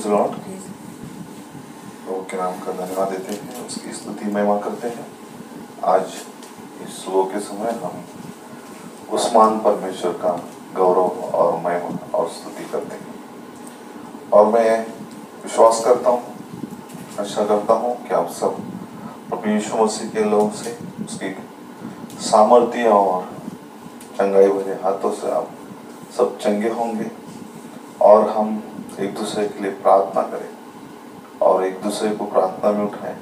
Praise Lord. प्रभु के नाम का धन्यवाद देते हैं, उसकी स्तुति महिमा करते हैं। आज इस सुबह के समय हम उस महान परमेश्वर का गौरव और महिमा और स्तुति करते हैं। और मैं विश्वास करता हूँ, आशा करता हूँ कि आप सब प्रभु यीशु मसीह के लोगों से उसकी सामर्थ्य और चंगाई भरे हाथों से आप सब चंगे होंगे और हम एक दूसरे के लिए प्रार्थना करें और एक दूसरे को प्रार्थना में उठाएं।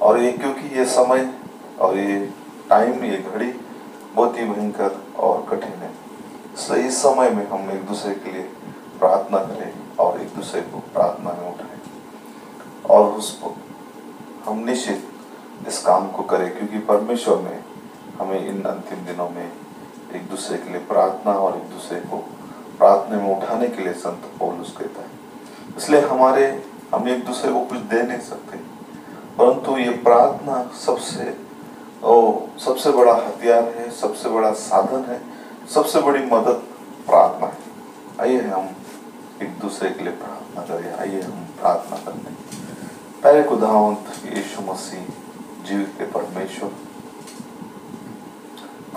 और ये क्योंकि ये समय और ये टाइम, ये घड़ी बहुत ही भयंकर और कठिन है, इसलिए इस समय में हम एक दूसरे के लिए प्रार्थना करें और एक दूसरे को प्रार्थना में उठाएं और उसको हम निश्चित इस काम को करें, क्योंकि परमेश्वर ने हमें इन अंतिम दिनों में एक दूसरे के लिए प्रार्थना और एक दूसरे को प्रार्थना में उठाने के लिए संत पौलुस कहता है। इसलिए हम एक दूसरे को कुछ दे नहीं सकते, परंतु ये प्रार्थना सबसे बड़ा हथियार है, सबसे बड़ा साधन है, सबसे बड़ी मदद प्रार्थना है। आइए हम एक दूसरे के लिए प्रार्थना करें। आइए हम प्रार्थना करते हैं। पहले खुदावंत यीशु मसीह जीवित के परमेश्वर,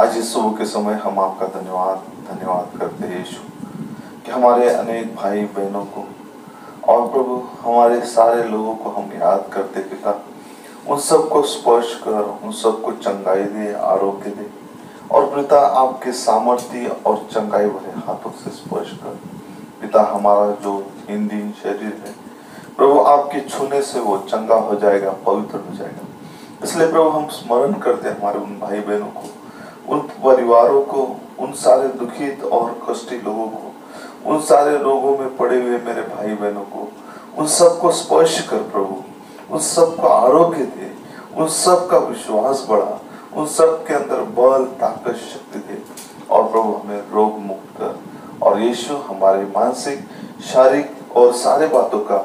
आज इस सुबह के समय हम आपका धन्यवाद करते हैं यीशु, कि हमारे अनेक भाई बहनों को और प्रभु हमारे सारे लोगों को हम याद करते पिता, उन सबको स्पर्श कर, उन सबको चंगाई दे, आरोग्य दे और पिता आपके सामर्थ्य और चंगाई भरे हाथों से स्पर्श कर पिता। हमारा जो हीन शरीर है प्रभु, आपके छूने से वो चंगा हो जाएगा, पवित्र हो जाएगा। इसलिए प्रभु हम स्मरण करते हैं हमारे उन भाई बहनों को, उन परिवारों को, उन सारे दुखित और कष्टी लोगों को, उन सारे रोगों में पड़े हुए मेरे भाई बहनों को, उन सबको स्पर्श कर प्रभु, उन सबको आरोग्य दे, उन सब का विश्वास बढ़ा, उन सब के अंदर बल, ताकत, शक्ति दे और प्रभु हमें रोग मुक्त कर। और यीशु हमारे मानसिक, शारीरिक और सारे बातों का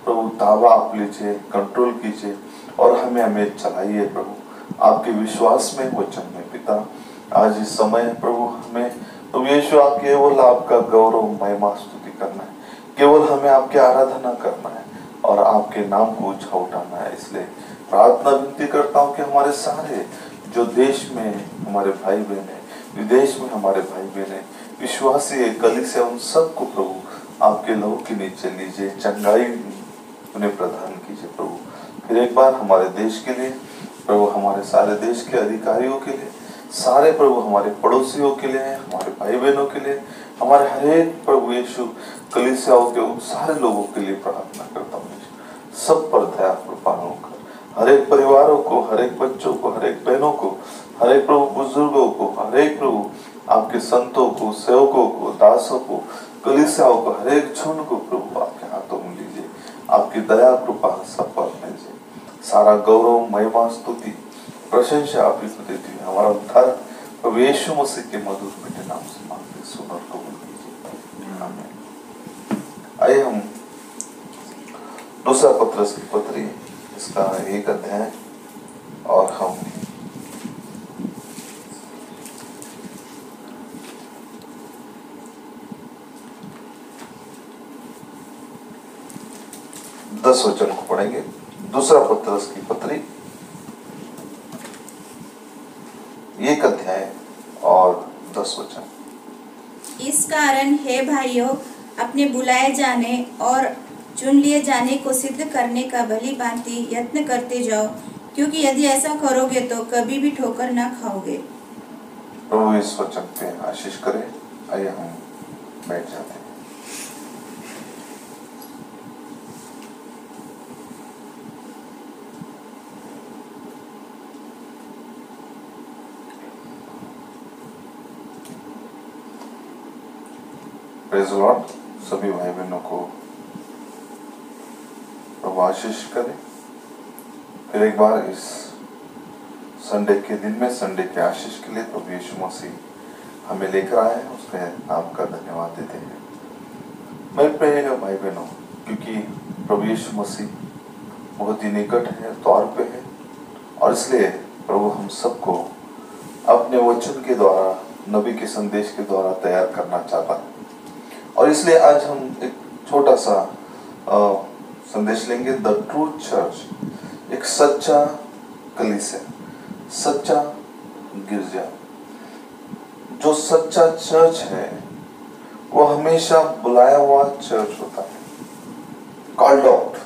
प्रभु ताबा आप लीजिए, कंट्रोल कीजिए और हमें चलाइए प्रभु आपके विश्वास में वो चलने पिता। आज इस समय प्रभु हमें तो यीशु आप केवल आपका गौरव महिमा स्तुति करना है, केवल हमें आपकी आराधना करना है और आपके नाम को ऊंचा उठाना है। इसलिए प्रार्थना विनती करता हूँ कि हमारे सारे जो देश में हमारे भाई बहन है, विदेश में हमारे भाई बहन है, विश्वासी है, कलीसिया, उन सबको प्रभु आपके लहू के नीचे लीजिए, चंगाई उन्हें प्रदान कीजिए प्रभु। फिर एक बार हमारे देश के लिए प्रभु, हमारे सारे देश के अधिकारियों के लिए, सारे प्रभु हमारे पड़ोसियों के लिए, हमारे भाई बहनों के लिए, हमारे हरेक प्रभु यीशु कलीसियाओं के उन सारे लोगों के लिए प्रार्थना करता हूँ। सब पर दया कृपा कर, हरेक परिवारों को, हरेक बच्चों को, हरेक बहनों को, हरेक प्रभु बुजुर्गों को, हरेक प्रभु आपके संतों को, सेवकों को, दासों को, कलीसियाओं को, हरेक झुंड को प्रभु आपके हाथों में लीजिए। आपकी दया कृपा सब पर लीजिए। सारा गौरव, महिमा, स्तुति, प्रशंसा आप ही को देती है। हमारा उद्धार प्रभु यीशु मसीह के मधुर मीठे नाम से मांगते, सुन और कबूल कीजिए। आमीन। आइए हम दूसरा पत्रस की पत्री, इसका 1 अध्याय और हम 10 वचन को पढ़ेंगे। दूसरा पत्रस की पत्री 1 अध्याय और 10 वचन। इस कारण हे भाइयों, अपने बुलाए जाने और चुन लिए जाने को सिद्ध करने का भली भांति यत्न करते जाओ, क्योंकि यदि ऐसा करोगे तो कभी भी ठोकर ना खाओगे। प्रभु इस वचन पे आशीष करे। आइए हम बैठ जाते हैं। Praise Lord. सभी भाई बहनों को प्रभु आशीष करे। फिर एक बार इस संडे के दिन में, संडे के आशीष के लिए प्रभु यीशु मसीह हमें लेकर आए हैं, उसके नाम का धन्यवाद देते हैं। मेरे प्रिय भाई बहनों, क्योंकि प्रभु यीशु मसीह बहुत ही निकट है, तौर पे है, और इसलिए प्रभु हम सबको अपने वचन के द्वारा, नबी के संदेश के द्वारा तैयार करना चाहता है। और इसलिए आज हम एक छोटा सा संदेश लेंगे। द ट्रू चर्च, एक सच्चा कलीसिया, सच्चा गिरजा। जो सच्चा चर्च है वो हमेशा बुलाया हुआ चर्च होता है, कॉल्ड आउट।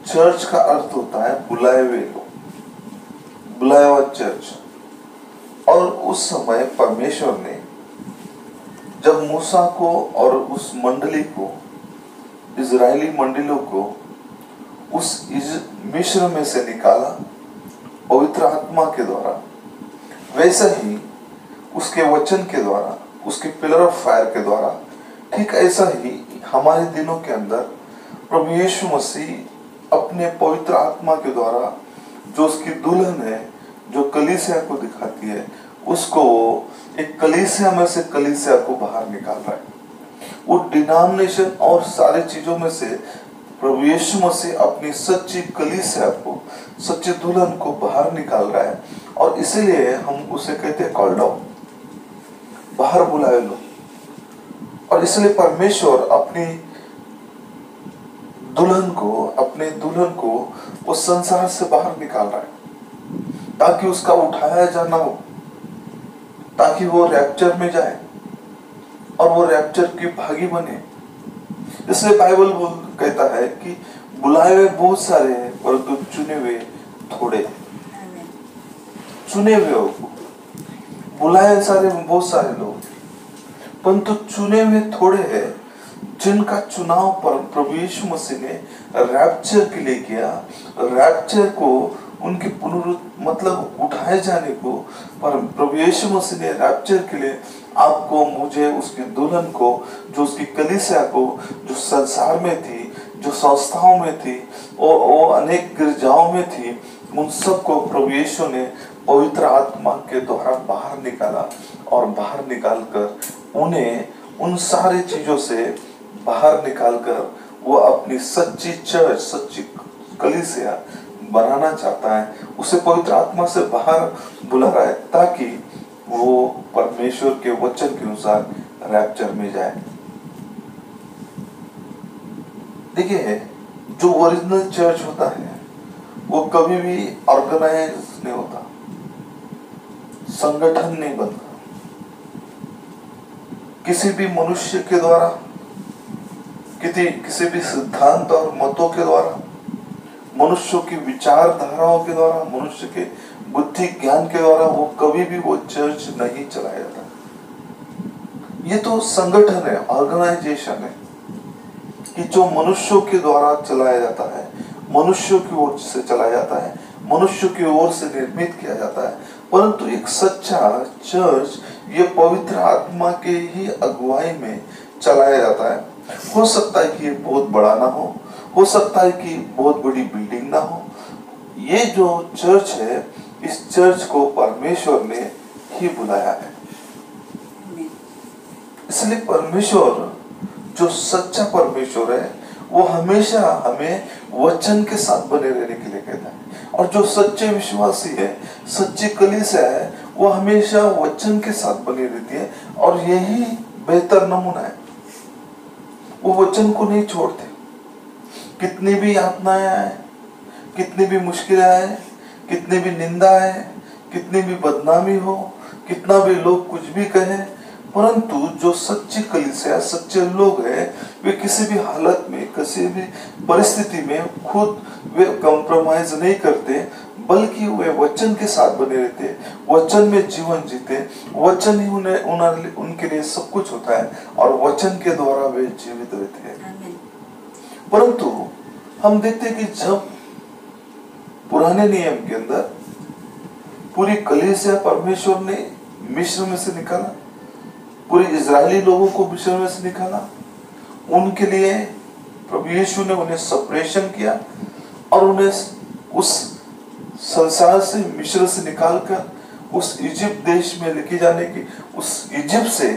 चर्च का अर्थ होता है बुलाए हुए लोग, बुलाया हुआ चर्च। और उस समय परमेश्वर ने जब मूसा को और उस मंडली को, इजरायली मंडलियों को उस मिस्र में से निकाला पवित्र आत्मा के द्वारा, वैसा ही उसके वचन के द्वारा, उसके पिलर ऑफ फायर के द्वारा, ठीक ऐसा ही हमारे दिनों के अंदर प्रभु यीशु मसीह अपने पवित्र आत्मा के द्वारा जो उसकी दुल्हन है, जो कलीसिया को दिखाती है, उसको एक कलीसिया में से कलीसिया को बाहर निकाल रहा है। वो डिनोमिनेशन और सारी चीजों में से प्रभु यीशु मसीह अपनी सच्ची कलीसिया को, सच्ची दुल्हन को बाहर निकाल रहा है। और इसीलिए हम उसे कहते हैं कॉल्ड आउट, बाहर बुलाए लो। और इसलिए परमेश्वर अपनी दुल्हन को वो संसार से बाहर निकाल रहा है ताकि उसका उठाया जाना हो, ताकि वो रैप्चर में जाए और वो रैप्चर की भागी बने। इसलिए बाइबल कहता है कि बुलाए हुए बहुत सारे हैं परंतु चुने हुए थोड़े। चुने हुए हो, बुलाए सारे बहुत सारे लोग, परंतु चुने हुए थोड़े हैं जिनका चुनाव पर प्रभु यीशु मसीह ने रैप्चर के लिए किया। रैप्चर को उनके मतलब उठाए जाने को पर प्रभु यीशु मसीह ने रैप्चर के लिए आपको, मुझे, उसकी दुल्हन को, जो उसकी कलीसिया को, जो संसार में थी, जो संस्थाओं में थी, वो अनेक गिरजाओं में थी, उन सबको प्रभु यीशु ने पवित्र आत्मा के द्वारा बाहर निकाला। और बाहर निकालकर उन्हें उन सारी चीजों से बाहर निकालकर वो अपनी सच्ची चर्च, सच्ची कलीसिया बनाना चाहता है। उसे पवित्र आत्मा से बाहर बुला रहा है ताकि वो परमेश्वर के वचन के अनुसार रैप्चर में जाए। देखिए, जो ओरिजिनल चर्च होता है वो कभी भी ऑर्गेनाइज नहीं होता, संगठन नहीं बनता। किसी भी मनुष्य के द्वारा, किसी भी सिद्धांत और मतों के द्वारा, मनुष्यों की विचारधाराओं के द्वारा, मनुष्य के बुद्धि ज्ञान के द्वारा वो कभी भी वो चर्च नहीं चलाया जाता। ये तो संगठन है, ऑर्गेनाइजेशन है कि जो मनुष्यों के द्वारा चलाया जाता है, मनुष्यों की ओर से चलाया जाता है, मनुष्यों की ओर से निर्मित किया जाता है। परंतु एक सच्चा चर्च ये पवित्र आत्मा के ही अगुवाई में चलाया जाता है। हो सकता है कि ये बहुत बड़ा ना हो सकता है कि बहुत बड़ी बिल्डिंग ना हो। ये जो चर्च है, इस चर्च को परमेश्वर ने ही बुलाया है। इसलिए परमेश्वर, जो सच्चा परमेश्वर है, वो हमेशा हमें वचन के साथ बने रहने के लिए कहता है। और जो सच्चे विश्वासी है, सच्ची कलीसिया है, वो हमेशा वचन के साथ बनी रहती है। और यही बेहतर नमूना है, वो वचन को नहीं छोड़ते। कितनी भी यातनाएं आए, कितनी भी मुश्किलें आए, कितनी भी निंदा आए, कितनी भी बदनामी हो, कितना भी लोग कुछ भी कहें, परंतु जो सच्ची कलीसिया, सच्चे लोग हैं, वे किसी भी हालत में, किसी भी परिस्थिति में खुद वे कॉम्प्रोमाइज नहीं करते, बल्कि वे वचन के साथ बने रहते, वचन में जीवन जीते। वचन ही उनके लिए सब कुछ होता है और वचन के द्वारा वे जीवित रहते हैं। परंतु हम देखते हैं कि जब पुराने नियम के अंदर पूरी कलीसिया परमेश्वर ने मिस्र में से निकाला, पूरे इजरायली लोगों को मिस्र में से निकाला, उनके लिए प्रभु यीशु ने उन्हें सेपरेशन किया और उन्हें उस संसार से, मिस्र से निकालकर उस इजिप्ट देश में लेके जाने की, उस इजिप्ट से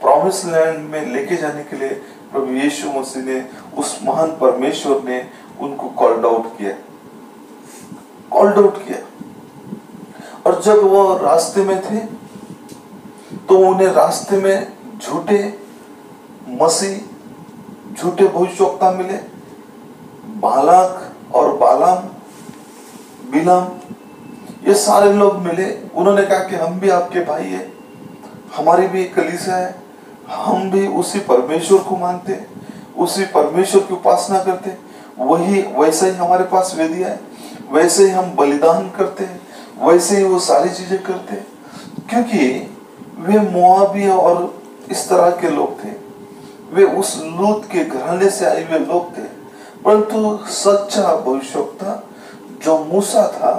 प्रॉमिस लैंड में लेके जाने के लिए प्रभु यीशु मसीह ने, उस महान परमेश्वर ने उनको कॉल्ड आउट किया। और जब वो रास्ते में थे तो उन्हें रास्ते में झूठे मसीह झूठे भविष्यवक्ता मिले, बालाक और बालाम, बिलाम, ये सारे लोग मिले। उन्होंने कहा कि हम भी आपके भाई है, हमारी भी एक कलीसिया है, हम भी उसी परमेश्वर को मानते, उसी परमेश्वर की उपासना करते, वही वैसे ही हमारे पास वेदियां है, वैसे ही हम बलिदान करते हैं, वैसे ही वो सारी चीजें करते हैं। क्योंकि वे मोआबी और इस तरह के लोग थे, वे उस लूत के घराने से आए हुए लोग थे। परंतु सच्चा भविष्यवक्ता जो मूसा था,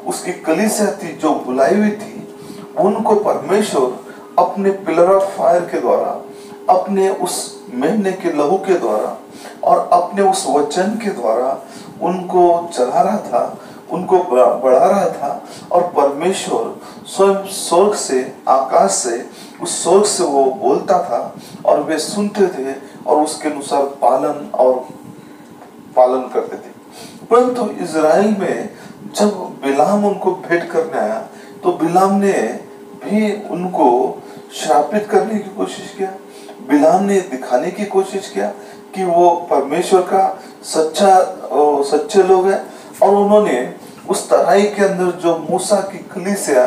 उसकी कलीसिया थी जो बुलाई हुई थी, उनको परमेश्वर अपने पिलर ऑफ फायर के द्वारा, अपने उस मेमने के लहू के द्वारा और अपने उस वचन के द्वारा उनको चला रहा था, उनको बढ़ा रहा था। और परमेश्वर स्वयं स्वर्ग से, आकाश से, उस स्वर्ग से वो बोलता था और वे सुनते थे और उसके अनुसार पालन करते थे। परंतु इज़राइल में जब बिलाम उनको भेंट करने आया, तो बिलाम ने भी उनको श्रापित करने की कोशिश किया। बिलाम ने दिखाने की कोशिश किया कि वो परमेश्वर का सच्चे लोग हैं। और उन्होंने उस तराई के अंदर जो मूसा की कलीसिया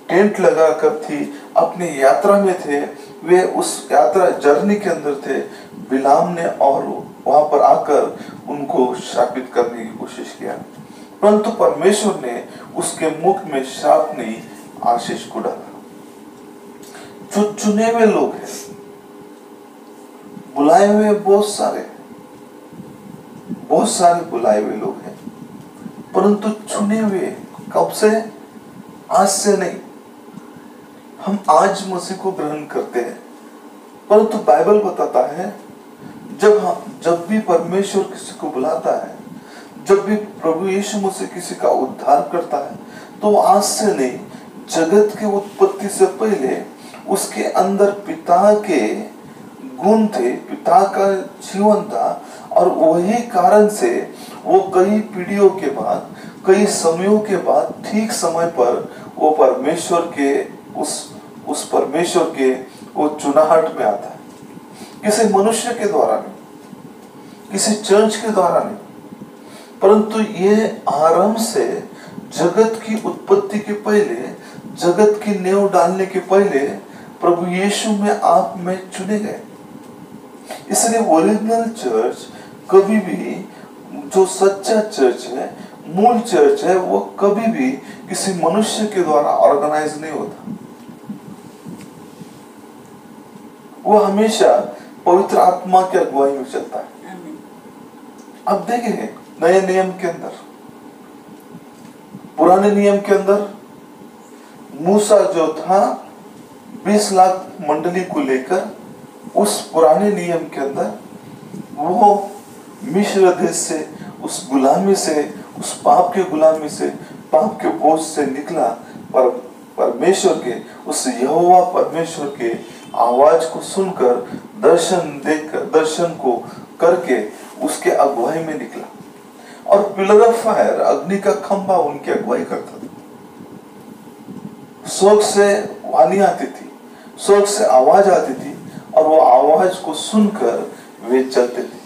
टेंट लगा कर थी, अपनी यात्रा में थे, वे उस यात्रा जर्नी के अंदर थे। बिलाम ने और वहां पर आकर उनको श्रापित करने की कोशिश किया, परंतु परमेश्वर ने उसके मुख में श्राप नहीं, आशीष को डाला। जो चुने हुए लोग हैं, बुलाए हुए बहुत सारे बुलाए हुए लोग हैं, परंतु चुने हुए कब से? आज से नहीं। हम आज मसीह को ग्रहण करते हैं, परंतु बाइबल बताता है जब भी परमेश्वर किसी को बुलाता है, जब भी प्रभु यीशु मसीह किसी का उद्धार करता है, तो आज से नहीं, जगत की उत्पत्ति से पहले उसके अंदर पिता के गुण थे, पिता का जीवन था। और वही कारण से वो कई पीढ़ियों के बाद, कई समयों के बाद ठीक समय पर वो परमेश्वर के उस परमेश्वर के वो चुनाहट में आता है। किसी मनुष्य के द्वारा नहीं, किसी चर्च के द्वारा नहीं, परंतु ये आरंभ से जगत की उत्पत्ति के पहले, जगत की नींव डालने के पहले प्रभु यीशु में आप में चुने गए। इसलिए ओरिजिनल चर्च कभी भी, जो सच्चा चर्च है, मूल चर्च है, वो कभी भी किसी मनुष्य के द्वारा ऑर्गेनाइज नहीं होता। वो हमेशा पवित्र आत्मा की अगुवाई में चलता है। अब देखेंगे नए नियम के अंदर, पुराने नियम के अंदर मूसा जो था 20 लाख मंडली को लेकर, उस पुराने नियम के अंदर वो मिस्र देश से, उस गुलामी से, उस पाप के गुलामी से, पाप के बोझ से निकला। पर परमेश्वर के, उस यहोवा परमेश्वर के आवाज को सुनकर, दर्शन को करके उसके अगुवाई में निकला। और पिलर ऑफ फायर, अग्नि का खंभा उनकी अगुवाई करता था। स्वर्ग से वाणी आती थी, स्वर्ग से आवाज आती थी, और वो आवाज को सुनकर वे चलते थे।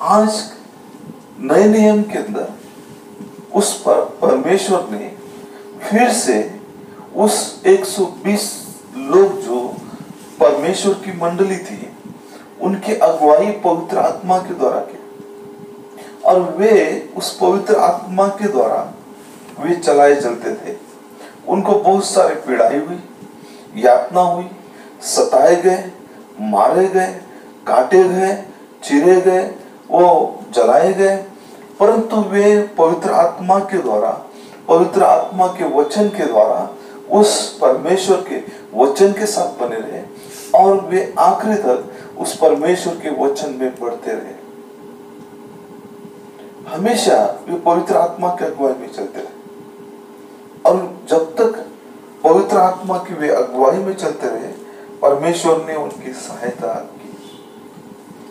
आज नए नियम के अंदर उस परमेश्वर ने फिर से उस 120 लोग जो परमेश्वर की मंडली थी, उनकी अगुवाई पवित्र आत्मा के द्वारा की। और वे उस पवित्र आत्मा के द्वारा वे चलाए चलते थे। उनको बहुत सारी पीड़ाई हुई, यातना हुई, सताए गए, मारे गए, काटे गए, चीरे गए, वो जलाए गए, परंतु वे पवित्र आत्मा के द्वारा, पवित्र आत्मा के वचन के द्वारा उस परमेश्वर के वचन के साथ बने रहे, और वे आखिरी तक उस परमेश्वर के वचन में बढ़ते रहे। हमेशा वे पवित्र आत्मा के अगुवाई में चलते रहे, और जब तक पवित्र आत्मा की वे अगुवाई में चलते रहे, परमेश्वर ने उनकी सहायता की।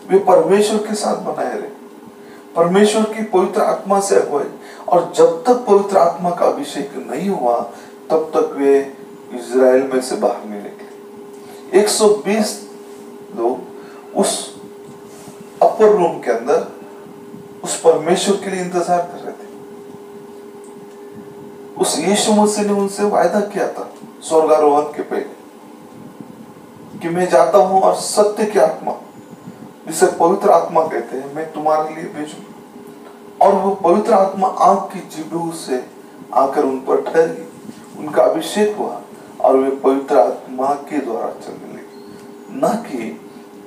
वे परमेश्वर के साथ बनाए रहे, परमेश्वर की पवित्र आत्मा से अगुवाई। और जब तक पवित्र आत्मा का अभिषेक नहीं हुआ, तब तक वे इज़राइल में से बाहर नहीं निकले। 120 लोग उस अपर रूम के अंदर उस परमेश्वर के लिए इंतजार कर रहे थे। उस यीशु मसीह ने उनसे वायदा किया था स्वर्गारोहण के पहले कि मैं जाता हूं और सत्य की आत्मा, जिसे पवित्र आत्मा कहते हैं, मैं तुम्हारे लिए भेजूं। और वो पवित्र आत्मा आग की जिब्रू से आकर उन पर ठहरी, उनका अभिषेक हुआ और वे पवित्र आत्मा के द्वारा चलने लगे, न कि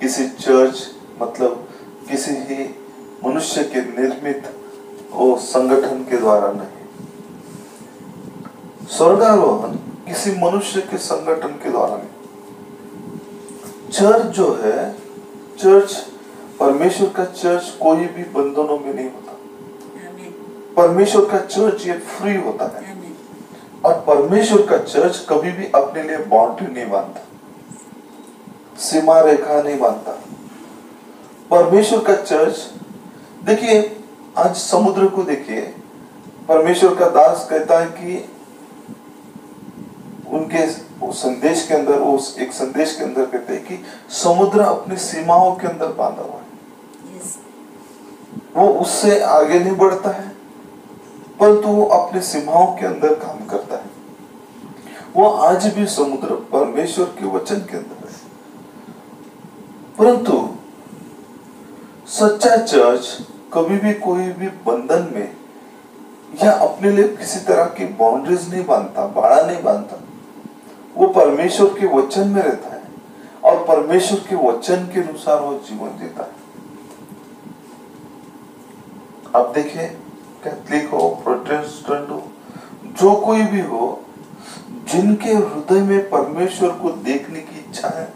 किसी चर्च मतलब किसी ही मनुष्य के निर्मित वो संगठन के द्वारा नहीं। स्वर्गारोहण किसी मनुष्य के संगठन के द्वारा नहीं। चर्च जो है, चर्च परमेश्वर का चर्च कोई भी बंधनों में नहीं होता। परमेश्वर का चर्च ये फ्री होता है। और परमेश्वर का चर्च कभी भी अपने लिए बाउंड्री नहीं बांधता, सीमा रेखा नहीं बांधता। परमेश्वर का चर्च, देखिए आज समुद्र को देखिए, परमेश्वर का दास कहता है कि उनके संदेश के अंदर, उस एक संदेश के अंदर कहते हैं कि समुद्र अपनी सीमाओं के अंदर बांधा हुआ है। वो उससे आगे नहीं बढ़ता है, परंतु वो अपने सीमाओं के अंदर काम करता है। वो आज भी समुद्र परमेश्वर के वचन के अंदर है। परंतु सच्चा चर्च कभी भी कोई भी बंधन में या अपने लिए किसी तरह की बाउंड्रीज नहीं बांधता, बाड़ा नहीं बांधता। वो परमेश्वर के वचन में रहता है और परमेश्वर के वचन के अनुसार वो जीवन जीता है। अब देखिए, कैथलिक हो, प्रोटेस्टेंट हो, जो कोई भी हो, जिनके हृदय में परमेश्वर को देखने की इच्छा है,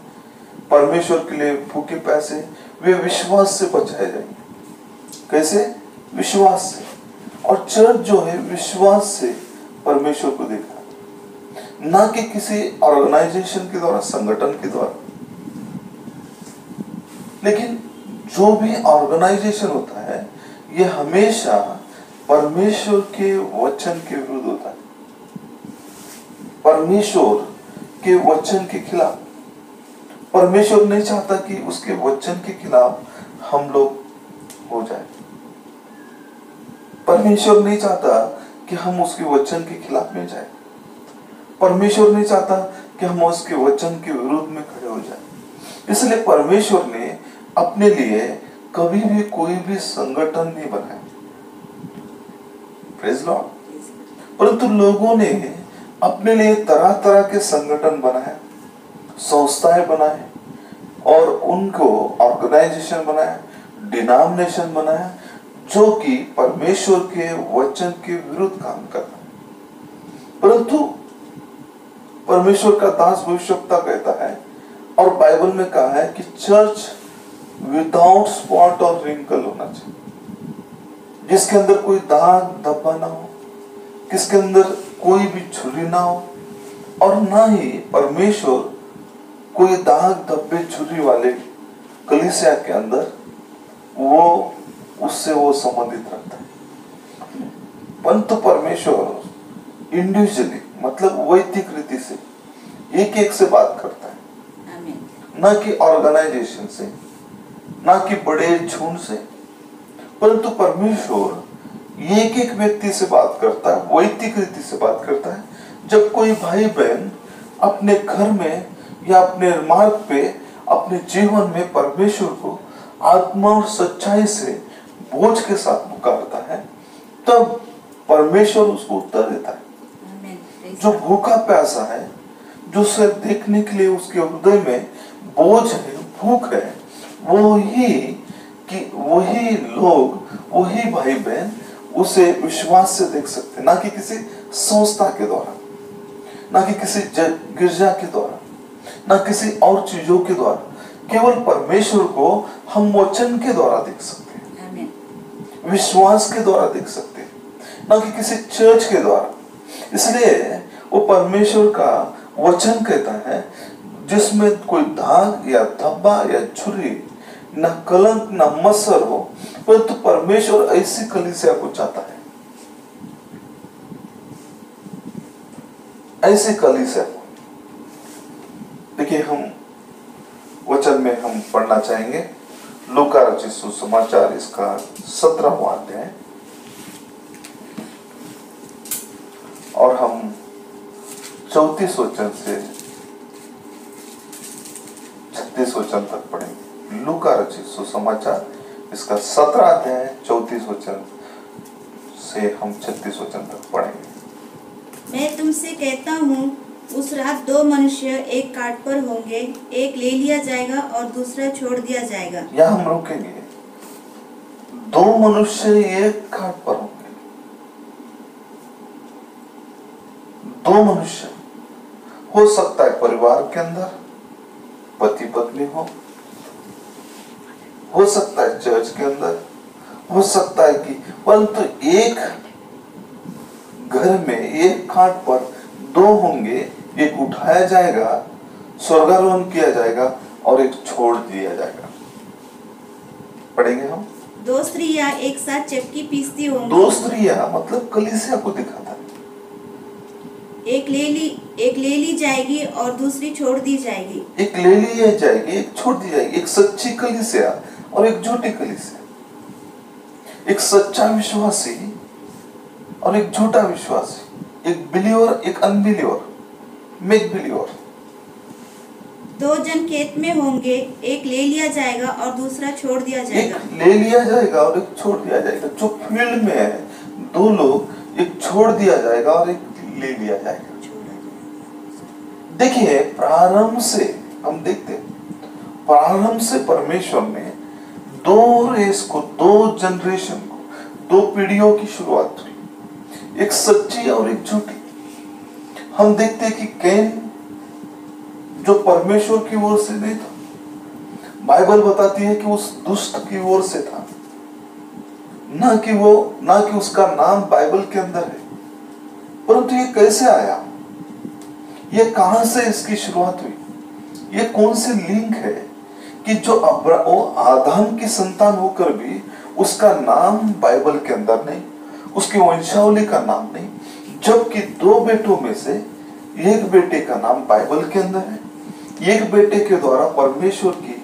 परमेश्वर के लिए भूखे प्यासे, वे विश्वास से बचाए जाएंगे। कैसे? विश्वास से। और चर्च जो है विश्वास से परमेश्वर को देखता है, ना कि किसी ऑर्गेनाइजेशन के द्वारा, संगठन के द्वारा। लेकिन जो भी ऑर्गेनाइजेशन होता है ये हमेशा परमेश्वर के वचन के विरुद्ध होता है, परमेश्वर के वचन के खिलाफ। परमेश्वर नहीं चाहता कि उसके वचन के खिलाफ हम लोग हो जाए। परमेश्वर नहीं चाहता कि हम उसके वचन के खिलाफ में जाए। परमेश्वर नहीं चाहता कि हम उसके वचन के विरुद्ध में खड़े हो जाए। इसलिए परमेश्वर ने अपने लिए कभी भी कोई भी संगठन नहीं बनाया, प्रेज़ लॉर्ड। परंतु लोगों ने अपने लिए तरह तरह के संगठन बनाए, संस्थाएं बनाए, और उनको ऑर्गेनाइजेशन बनाया, डिनोमिनेशन बनाया, जो कि परमेश्वर के वचन के विरुद्ध काम करता है। परंतु परमेश्वर का दास भविष्यवक्ता कहता है, और बाइबल में कहा है कि चर्च विदाउट स्पॉट और रिंकल होना चाहिए, जिसके अंदर कोई दाग धब्बा ना हो, किसके अंदर कोई भी छुरी ना हो, और ना ही परमेश्वर कोई दाग धब्बे छुरी वाले कलीसिया के अंदर वो उससे वो संबंधित रखता है। परंतु परमेश्वर इंडिविजुअली मतलब वैयक्तिक रीति से एक एक से बात करता है, ना कि ऑर्गेनाइजेशन से, ना कि बड़े झुंड से। परंतु परमेश्वर एक एक व्यक्ति से बात करता है, वैयक्तिक रीति से बात करता है। जब कोई भाई बहन अपने घर में या अपने मार्ग पे, अपने जीवन में परमेश्वर को आत्मा और सच्चाई से बोझ के साथ पुकारता है, तब परमेश्वर उसको उत्तर देता है। जो भूखा प्यासा है, जो उसे देखने के लिए उसके हृदय में बोझ है, भूख है, वही लोग, वही भाई बहन उसे विश्वास से देख सकते हैं, ना कि किसी संस्था के द्वारा, ना कि किसी गिरजा के द्वारा, ना किसी और चीजों के द्वारा। केवल परमेश्वर को हम वचन के द्वारा देख सकते हैं, विश्वास के द्वारा देख सकते हैं, ना कि किसी चर्च के द्वारा। इसलिए वो परमेश्वर का वचन कहता है, जिसमें कोई दाग या धब्बा या छुरी, न कलंक न मत्सर हो, परंतु परमेश्वर ऐसी कलीसिया को चाहता है, ऐसे कलीसिया को। देखिए, हम वचन में हम पढ़ना चाहेंगे लूका रचित सुसमाचार इसका 17वां अध्याय और हम 34 वचन से 36 वचन तक पढ़ेंगे। लूका रचित सुसमाचार इसका 17 अध्याय 34 वचन से हम 36 वचन तक पढ़ेंगे। मैं तुमसे कहता हूँ, उस रात 2 मनुष्य एक काठ पर होंगे, एक ले लिया जाएगा और दूसरा छोड़ दिया जाएगा। यहाँ हम रुकेंगे। 2 मनुष्य एक काठ पर होंगे। 2 मनुष्य हो सकता है परिवार के अंदर पति पत्नी हो सकता है चर्च के अंदर, हो सकता है कि परंतु एक घर में एक खाट पर 2 होंगे, एक उठाया जाएगा, स्वर्गारोहण किया जाएगा और एक छोड़ दिया जाएगा। पढ़ेंगे हम। 2 स्त्रियां एक साथ चक्की पीसती होंगी। 2 स्त्रियां मतलब कलीसिया को दिखाता है। एक ले ली जाएगी और दूसरी छोड़ दी जाएगी। एक ले ली जाएगी, एक छोड़ दी जाएगी। एक सच्ची कलीसिया और एक झूठी कलीसिया, एक सच्चा विश्वासी और एक झूठा विश्वासी, एक बिलीवर एक अनबिलीवर, मेक बिलीवर। 2 जन खेत में होंगे, एक ले लिया जाएगा और दूसरा छोड़ दिया जाएगा। एक ले लिया जाएगा और एक छोड़ दिया जाएगा। जो फील्ड में है 2 लोग, एक छोड़ दिया जाएगा और एक ले लिया जाएगा। देखिए प्रारंभ से हम देखते हैं, प्रारंभ से परमेश्वर ने 2 रेस को, 2 जनरेशन को, 2 पीढ़ियों की शुरुआत हुई, एक सच्ची और एक झूठी। हम देखते हैं कि कैन जो परमेश्वर की ओर से नहीं था, बाइबल बताती है कि उस दुष्ट की ओर से था, ना कि उसका नाम बाइबल के अंदर है। परंतु ये कैसे आया, ये कहां से इसकी शुरुआत हुई, ये कौन से लिंक है कि जो वो आदम की संतान होकर भी उसका नाम बाइबल के अंदर नहीं, उसकी वंशावली का नाम नहीं, जबकि 2 बेटों में से एक बेटे का नाम बाइबल के अंदर है। एक बेटे के द्वारा परमेश्वर की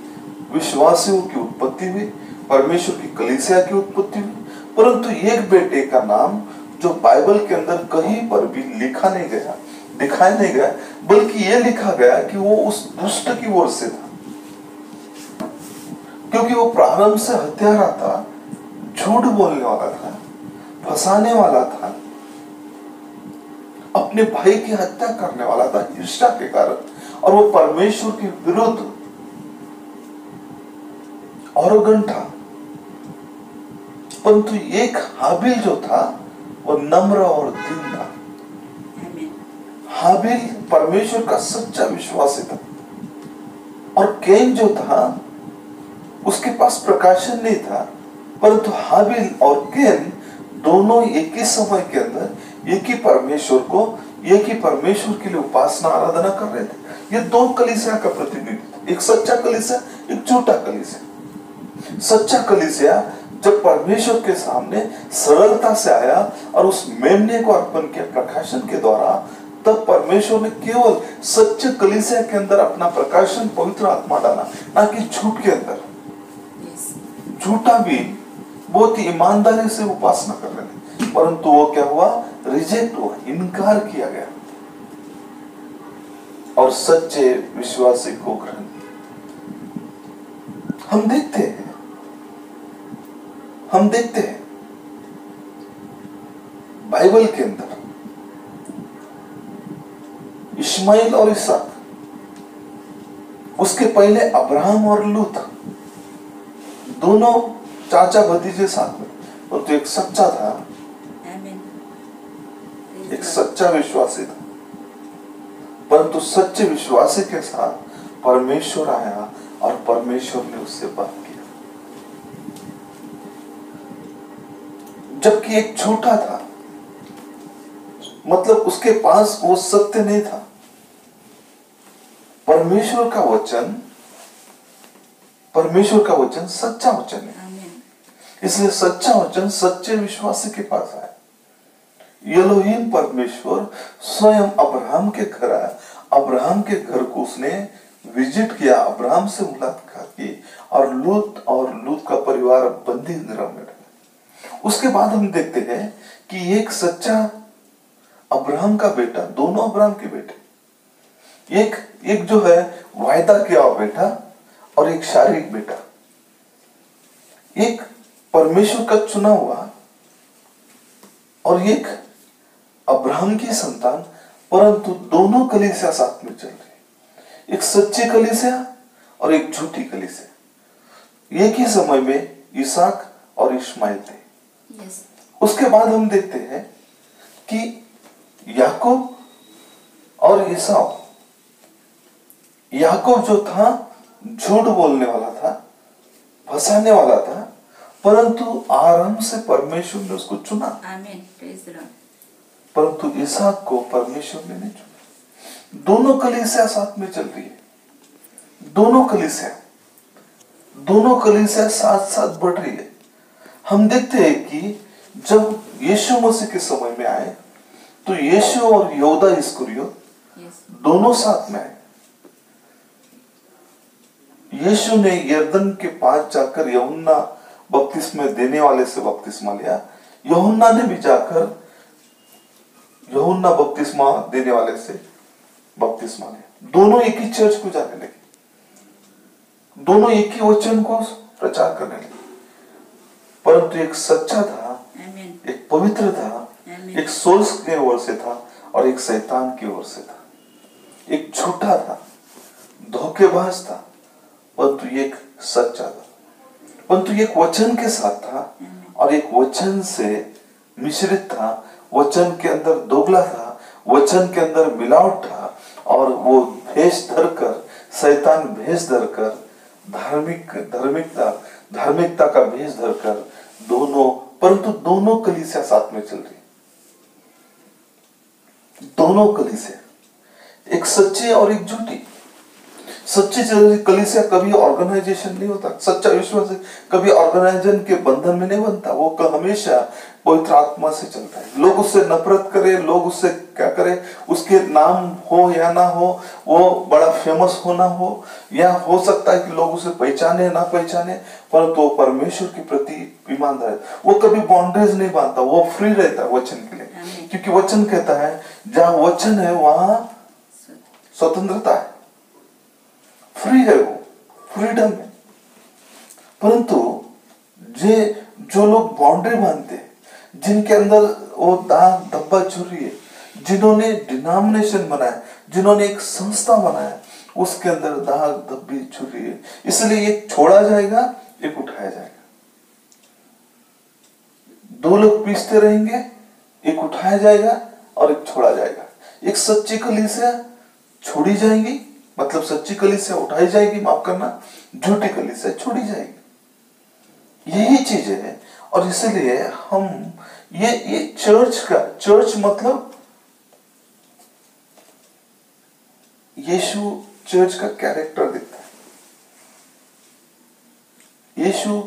विश्वासियों की उत्पत्ति हुई, परमेश्वर की कलीसिया की उत्पत्ति हुई, परंतु एक बेटे का नाम जो बाइबल के अंदर कहीं पर भी लिखा नहीं गया, दिखाया नहीं गया, बल्कि यह लिखा गया कि वो उस दुष्ट की ओर से था, क्योंकि वो प्रारंभ से हत्यारा था, झूठ बोलने वाला था, फंसाने वाला था, अपने भाई की हत्या करने वाला था ईर्ष्या के कारण, और वो परमेश्वर के विरुद्ध आरोगेंट था। परंतु एक हाबिल जो था वो नम्र और दीन था। हाबिल परमेश्वर का सच्चा विश्वासी था, और कैन जो था उसके पास प्रकाशन नहीं था, परंतु हाबिल और कैन दोनों एक ही समय के अंदर एक ही परमेश्वर को, एक ही परमेश्वर के लिए उपासना आराधना कर रहे थे। ये 2 कलीसिया का प्रतिनिधित्व, एक सच्चा कलीसिया, एक झूठा कलीसिया। सच्चा कलीसिया जब परमेश्वर के सामने सरलता से आया और उस मेमने को अर्पण किया प्रकाशन के द्वारा, तब परमेश्वर ने केवल सच्चे कलीसिया के अंदर अपना प्रकाशन पवित्र आत्मा डाला, ना कि झूठ के अंदर। झूठा भी बहुत ही ईमानदारी से उपासना कर रहे थे, परंतु वो क्या हुआ, रिजेक्ट हुआ, इनकार किया गया, और सच्चे विश्वासी को ग्रहण। हम देखते हैं बाइबल के अंदर इस्माइल और इसहाक, उसके पहले अब्राहम और लूत, दोनों चाचा भतीजे साथ में, और तो एक सच्चा था, एक सच्चा विश्वासी था, परंतु सच्चे विश्वासी के साथ परमेश्वर आया और परमेश्वर ने उससे बात किया। जबकि एक झूठा था, मतलब उसके पास वो सत्य नहीं था। परमेश्वर का वचन सच्चा वचन है, इसलिए सच्चा वचन सच्चे विश्वासी के पास आया। एलोहीम परमेश्वर स्वयं अब्राहम के घर आया, अब्राहम के घर को उसने विजिट किया, अब्राहम से मुलाकात की, और लूत का परिवार बंदी गृह में रहे। उसके बाद हम देखते हैं कि एक सच्चा अब्राहम का बेटा, दोनों अब्राहम के बेटे, एक जो है वायदा किया हुआ बेटा और एक शारीरिक बेटा, एक परमेश्वर का चुना हुआ और एक अब्राहम की संतान, परंतु दोनों कलीसिया साथ में चल रही। एक सच्ची कलीसिया और एक झूठी कलीसिया। एक ही समय में इसहाक और इश्माइल थे। उसके बाद हम देखते हैं कि याकूब और ईसाव। याकूब जो था झूठ बोलने वाला था, फंसाने वाला था, परंतु आराम से परमेश्वर ने उसको चुना। आमीन, प्रेज द लॉर्ड। परंतु इसहाक को परमेश्वर ने नहीं चुना। दोनों कलीसिया साथ में चल रही है, दोनों कलीसिया साथ साथ बढ़ रही है। हम देखते हैं कि जब यीशु मसीह के समय में आए तो यीशु और यहूदा इस्करियोत दोनों साथ में आए। यीशु ने यरदन के पास जाकर यूहन्ना बपतिस्मा देने वाले से बपतिस्मा लिया। यूहन्ना ने भी जाकर यूहन्ना बपतिस्मा देने वाले से बपतिस्मा लिया। दोनों एक ही चर्च को जाने लगे, दोनों एक ही वचन को प्रचार करने लगे। परंतु एक सच्चा था, एक पवित्र था, एक सोर्स की ओर से था और एक शैतान की ओर से था। एक झूठा था, धोखेबाज था, परंतु एक सच्चा था। परंतु एक वचन के साथ था और एक वचन से मिश्रित था। वचन के अंदर दोगला था, वचन के अंदर मिलावट था और वो भेष धरकर, शैतान भेष धरकर, धार्मिकता का भेष धरकर दोनों, परंतु दोनों कलीसिया साथ में चल रही। दोनों कलीसिया, एक सच्ची और एक झूठी। सच्ची कलीसिया कभी ऑर्गेनाइजेशन नहीं होता। सच्चा विश्वास कभी ऑर्गेनाइजेशन के बंधन में नहीं बनता। वो हमेशा पवित्र आत्मा से चलता है। लोग उससे नफरत करे, लोग उससे क्या करे, उसके नाम हो या ना हो, वो बड़ा फेमस हो ना हो, या हो सकता है कि लोग उसे पहचाने ना पहचाने, परंतु वो परमेश्वर के प्रति ईमानदार है। वो कभी बाउंड्रीज नहीं बांधता, वो फ्री रहता है वचन के लिए, क्योंकि वचन कहता है जहां वचन है वहां स्वतंत्रता है, फ्री है, वो फ्रीडम है। परंतु जो लोग बाउंड्री बांधते हैं, जिनके अंदर वो दाग धब्बा छुरी है, जिन्होंने डिनोमिनेशन बनाया, जिन्होंने एक संस्था बनाया, उसके अंदर दाग धब्बी छुरी है। इसलिए एक छोड़ा जाएगा, एक उठाया जाएगा। दो लोग पीसते रहेंगे, एक उठाया जाएगा और एक छोड़ा जाएगा। एक सच्ची कलीसिया छोड़ी जाएगी, मतलब सच्ची कलीसिया उठाई जाएगी, माफ करना, झूठी कलीसिया छोड़ी जाएगी। यही चीज है। और इसलिए हम ये चर्च मतलब यीशु चर्च का कैरेक्टर दिखता है। यीशु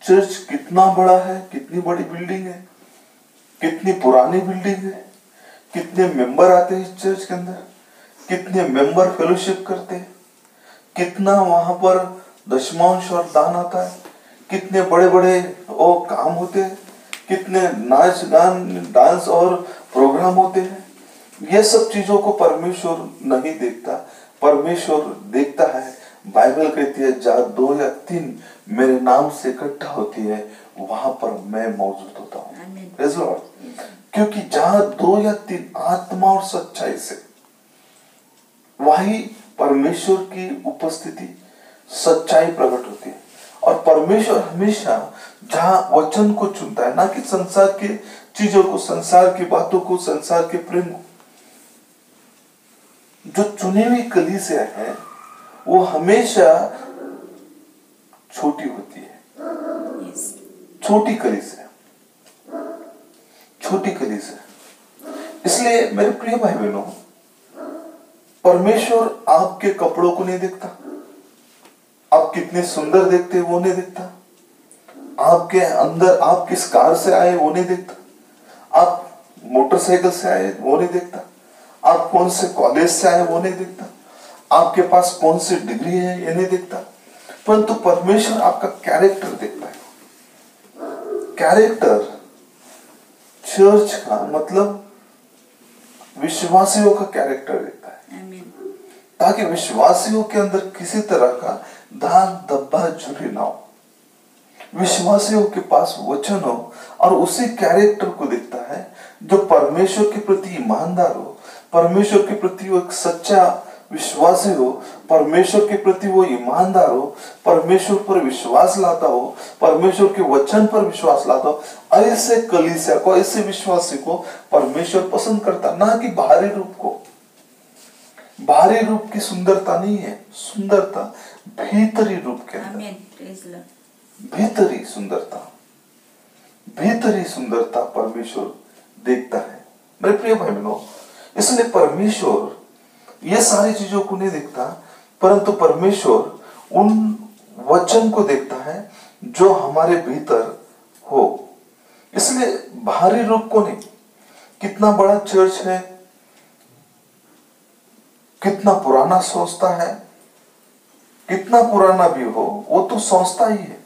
चर्च कितना बड़ा है, कितनी बड़ी बिल्डिंग है, कितनी पुरानी बिल्डिंग है, कितने मेंबर आते हैं इस चर्च के अंदर, कितने मेंबर फेलोशिप करते हैं, कितना वहां पर दशमांश और दान आता है, कितने बड़े बड़े वो काम होते हैं, कितने नाच गान डांस और प्रोग्राम होते हैं। ये सब चीजों को परमेश्वर नहीं देखता, परमेश्वर देखता है। बाइबल कहती है जहाँ 2 या 3 मेरे नाम से इकट्ठा होती है, वहां पर मैं मौजूद होता हूँ। Praise Lord. क्योंकि जहाँ 2 या 3 आत्मा और सच्चाई से, वही परमेश्वर की उपस्थिति, सच्चाई प्रकट होती है। और परमेश्वर हमेशा जहां वचन को चुनता है, ना कि संसार के चीजों को, संसार की बातों को, संसार के प्रेम को। जो चुनी हुई कलीसिया है वो हमेशा छोटी होती है। छोटी कलीसिया, छोटी कलीसिया। इसलिए मेरे प्रिय भाई बहनों, परमेश्वर आपके कपड़ों को नहीं देखता, आप कितने सुंदर देखते हैं वो नहीं देखता, आपके अंदर आप किस कार से आए वो नहीं देखता, आप मोटरसाइकिल से आए वो नहीं देखता, आप कौन से कॉलेज से आए वो नहीं देखता, आपके पास कौन सी डिग्री है ये नहीं देखता। परंतु परमेश्वर आपका कैरेक्टर देखता है। कैरेक्टर चर्च का मतलब विश्वासियों का कैरेक्टर देखता है, ताकि विश्वासियों के अंदर किसी तरह का दाग धब्बा झुर्री ना हो, विश्वासियों के पास वचन हो और उसी कैरेक्टर को देखता है जो परमेश्वर के प्रति ईमानदार हो, परमेश्वर के प्रति वो एक सच्चा विश्वासी हो, परमेश्वर के प्रति वो ईमानदार हो, परमेश्वर पर विश्वास लाता हो, परमेश्वर के वचन पर विश्वास लाता हो। ऐसे कलीसिया को, ऐसे विश्वासी को परमेश्वर पसंद करता, ना कि बाहरी रूप को। बाहरी रूप की सुंदरता नहीं है, सुंदरता भीतरी रूप के अंदर, भीतरी सुंदरता, भीतरी सुंदरता परमेश्वर देखता है मेरे प्रिय भाई बहनों। इसलिए परमेश्वर ये सारी चीजों को नहीं देखता, परंतु परमेश्वर उन वचन को देखता है जो हमारे भीतर हो। इसलिए बाहरी रूप को नहीं, कितना बड़ा चर्च है, कितना पुराना सोचता है, कितना पुराना भी हो वो तो सोचता ही है,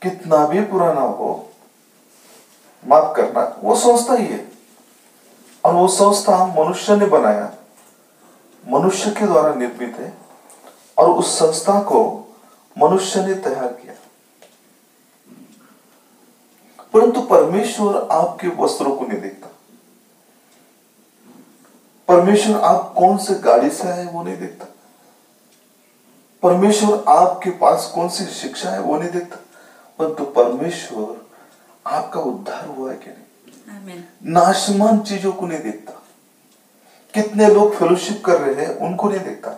कितना भी पुराना हो, माफ करना, वो सोचता ही है। और वो संस्था मनुष्य ने बनाया, मनुष्य के द्वारा निर्मित है, और उस संस्था को मनुष्य ने तैयार किया। परंतु परमेश्वर आपके वस्त्रों को नहीं देखता, परमेश्वर आप कौन से गाड़ी से आए वो नहीं देखता, परमेश्वर आपके पास कौन सी शिक्षा है वो नहीं देखता, परंतु परमेश्वर आपका उद्धार हुआ है कि नहीं, नाशमान चीजों को नहीं देखता। कितने लोग फेलोशिप कर रहे हैं उनको नहीं देखता।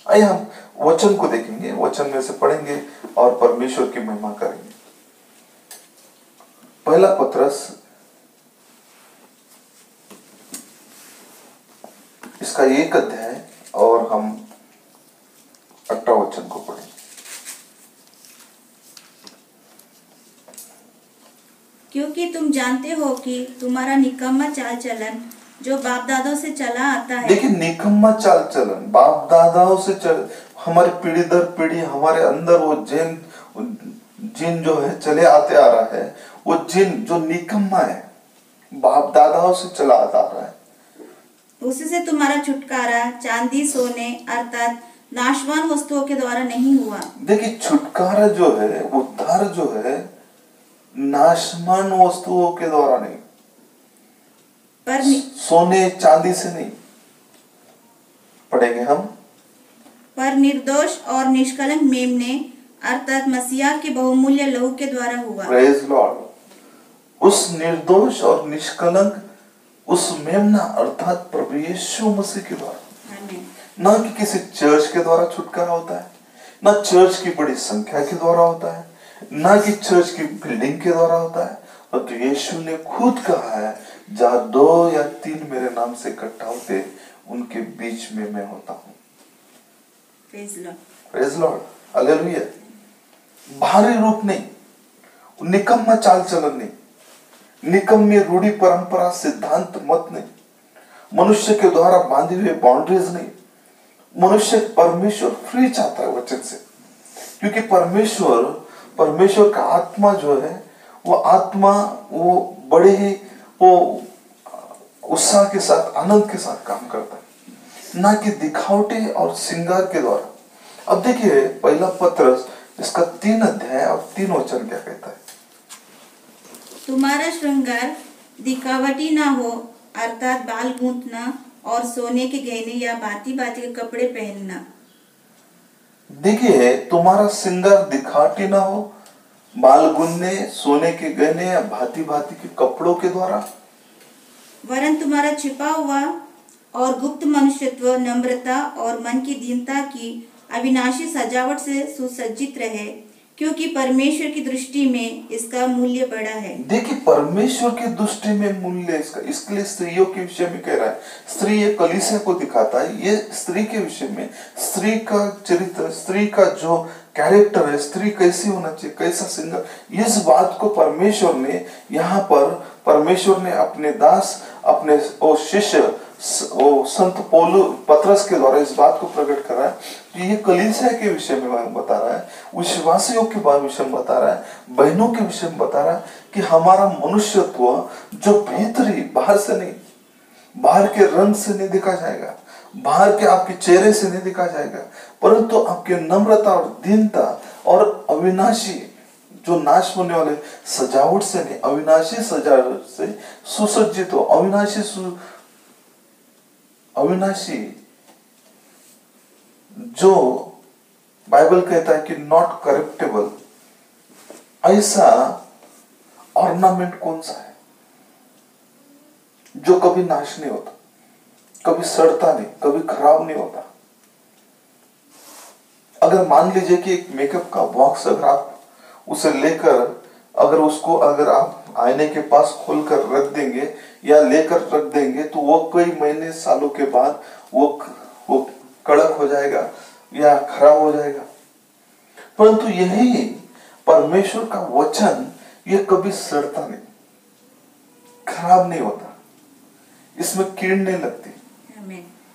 आइए हम वचन को देखेंगे, वचन में से पढ़ेंगे और परमेश्वर की महिमा करेंगे। पहला पत्रस इसका 1 अध्याय और हम 18 वचन को पढ़ेंगे। क्योंकि तुम जानते हो कि तुम्हारा निकम्मा चाल चलन जो बाप दादाओं से चला आता है। देखिए, निकम्मा चाल चलन बाप दादाओं से हमारी पीढ़ी दर पीढ़ी हमारे अंदर वो जिन जो है चले आते आ रहा है, वो जिन जो निकम्मा है, बाप दादाओं से चला आता आ रहा है। उसी से तुम्हारा छुटकारा चांदी सोने अर्थात नाशवान वस्तुओं के द्वारा नहीं हुआ। देखिए, छुटकारा जो है, उद्धार जो है, नाशवान वस्तुओं के द्वारा नहीं, पर सोने चांदी से नहीं। पढ़ेंगे हम। पर निर्दोष और निष्कलंक मेमने अर्थात मसीहा के बहुमूल्य लहू के द्वारा हुआ। Praise Lord. उस निर्दोष और निष्कलंक उस मेमना अर्थात प्रभु यीशु मसीह के द्वारा, ना कि किसी चर्च के द्वारा छुटकारा होता है, ना चर्च की बड़ी संख्या के द्वारा होता है, ना कि चर्च की बिल्डिंग के द्वारा होता है, और तो यीशु ने खुद कहा है, जहां 2 या 3 मेरे नाम से इकट्ठा होते उनके बीच में मैं होता हूं। Praise Lord, hallelujah. बाहरी रूप नहीं, निकम्मा चाल चलन नहीं, निकम्मी रूढ़ी परंपरा सिद्धांत मत नहीं, मनुष्य के द्वारा बांधी हुए बाउंड्रीज नहीं। मनुष्य परमेश्वर फ्री चाहता है वचन से, क्योंकि परमेश्वर का आत्मा जो है, वो आत्मा वो बड़े ही वो उत्साह के साथ, आनंद के साथ काम करता है, ना कि दिखावटे और श्रृंगार के द्वारा। अब देखिए, पहला पत्रस इसका 3 अध्याय और 3 वचन क्या कहता है। तुम्हारा श्रृंगार दिखावटी ना हो अर्थात बाल गूंथना और सोने के गहने या भांति भांति के कपड़े पहनना। देखिए, तुम्हारा श्रृंगार दिखावटी ना हो, बाल गूंथने, सोने के गहने या भांति भांति के कपड़ों के द्वारा, वरन तुम्हारा छिपा हुआ और गुप्त मनुष्यत्व नम्रता और मन की दीनता की अविनाशी सजावट से सुसज्जित रहे, क्योंकि परमेश्वर की दृष्टि में इसका मूल्य बड़ा है। देखिए, परमेश्वर की दृष्टि में मूल्य इसका, इसके लिए स्त्रियों के विषय में कह रहा है। स्त्री ये कलीसिया को दिखाता है, ये स्त्री के विषय में, स्त्री का चरित्र, स्त्री का जो कैरेक्टर है, स्त्री कैसी होना चाहिए, कैसा श्रृंगार, इस बात को परमेश्वर ने यहाँ पर, परमेश्वर ने अपने दास, अपने शिष्य वो संत पौलु पतरस के द्वारा इस बात को प्रकट कर रहा है कि ये कलीसिया के विषय में बता रहा है, विश्वासियों के विषय में बता रहा है, बहनों के विषय में बता रहा है कि हमारा मनुष्यत्व जो भीतरी, बाहर से नहीं, बाहर के रंग से नहीं देखा जाएगा, बाहर के आपके चेहरे से नहीं देखा जाएगा, परंतु आपके नम्रता और दीनता और अविनाशी जो नाश होने वाले सजावट से नहीं, अविनाशी सजावट से सुसज्जित हो, अविनाशी जो बाइबल कहता है कि नॉट करप्टेबल, ऐसा ऑर्नामेंट कौन सा है जो कभी नाश नहीं होता, कभी सड़ता नहीं, कभी खराब नहीं होता। अगर मान लीजिए कि एक मेकअप का बॉक्स अगर आप उसे लेकर अगर आप आईने के पास खोलकर रख देंगे या लेकर रख देंगे तो वो कई महीने सालों के बाद वो कड़क हो जाएगा या खराब हो जाएगा। परंतु यही परमेश्वर का वचन ये कभी सड़ता नहीं, खराब नहीं होता, इसमें कीड़ नहीं लगती,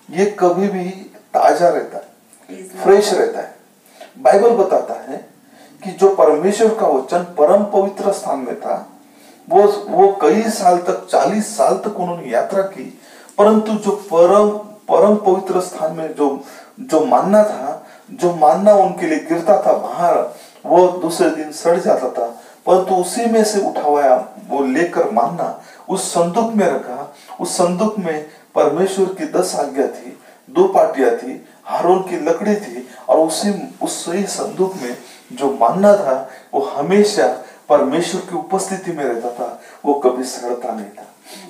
ये कभी भी ताजा रहता है, फ्रेश रहता है। बाइबल बताता है कि जो परमेश्वर का वचन परम पवित्र स्थान में था, वो कई साल तक, 40 साल तक उन्होंने यात्रा की, परंतु जो परम पवित्र स्थान में जो मानना था, जो मानना उनके लिए गिरता था बाहर, वो दूसरे दिन सड़ जाता था, परंतु उसी में से उठाया वो लेकर मानना उस संदूक में रखा। उस संदूक में परमेश्वर की 10 आज्ञा थी, 2 पाटियां थी, हारून की लकड़ी थी, और उस सही संदूक में जो मानना था वो हमेशा परमेश्वर की उपस्थिति में रहता था, वो कभी सड़ता नहीं था।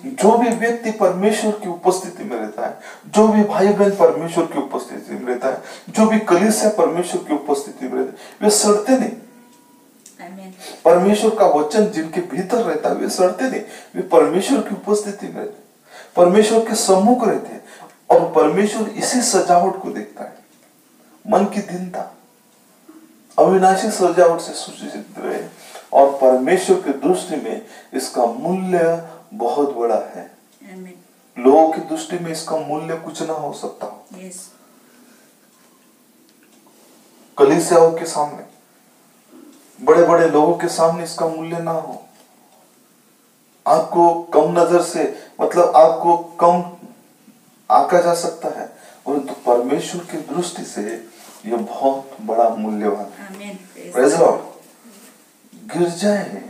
जो भी व्यक्ति परमेश्वर की उपस्थिति में रहता है, जो भी भाई बहन परमेश्वर की उपस्थिति में रहता है, जो भी कलीसिया परमेश्वर की उपस्थिति में रहता है, वे सड़ते नहीं। परमेश्वर का वचन जिनके भीतर रहता है वे सड़ते नहीं, वे परमेश्वर की उपस्थिति में रहते, परमेश्वर के सम्मुख रहते हैं, और परमेश्वर इसी सजावट को देखता है, मन की दीनता, अविनाशी सजावट से सुसज्जित रहे, और परमेश्वर की दृष्टि में इसका मूल्य बहुत बड़ा है। लोगों की दृष्टि में इसका मूल्य कुछ ना हो सकता हो। कलीसियाओं के सामने, बड़े बड़े लोगों के सामने इसका मूल्य ना हो, आपको कम नजर से, मतलब आपको कम आंका जा सकता है, परंतु परमेश्वर की दृष्टि से यह बहुत बड़ा मूल्यवान है। Praise the Lord. गिरजाएं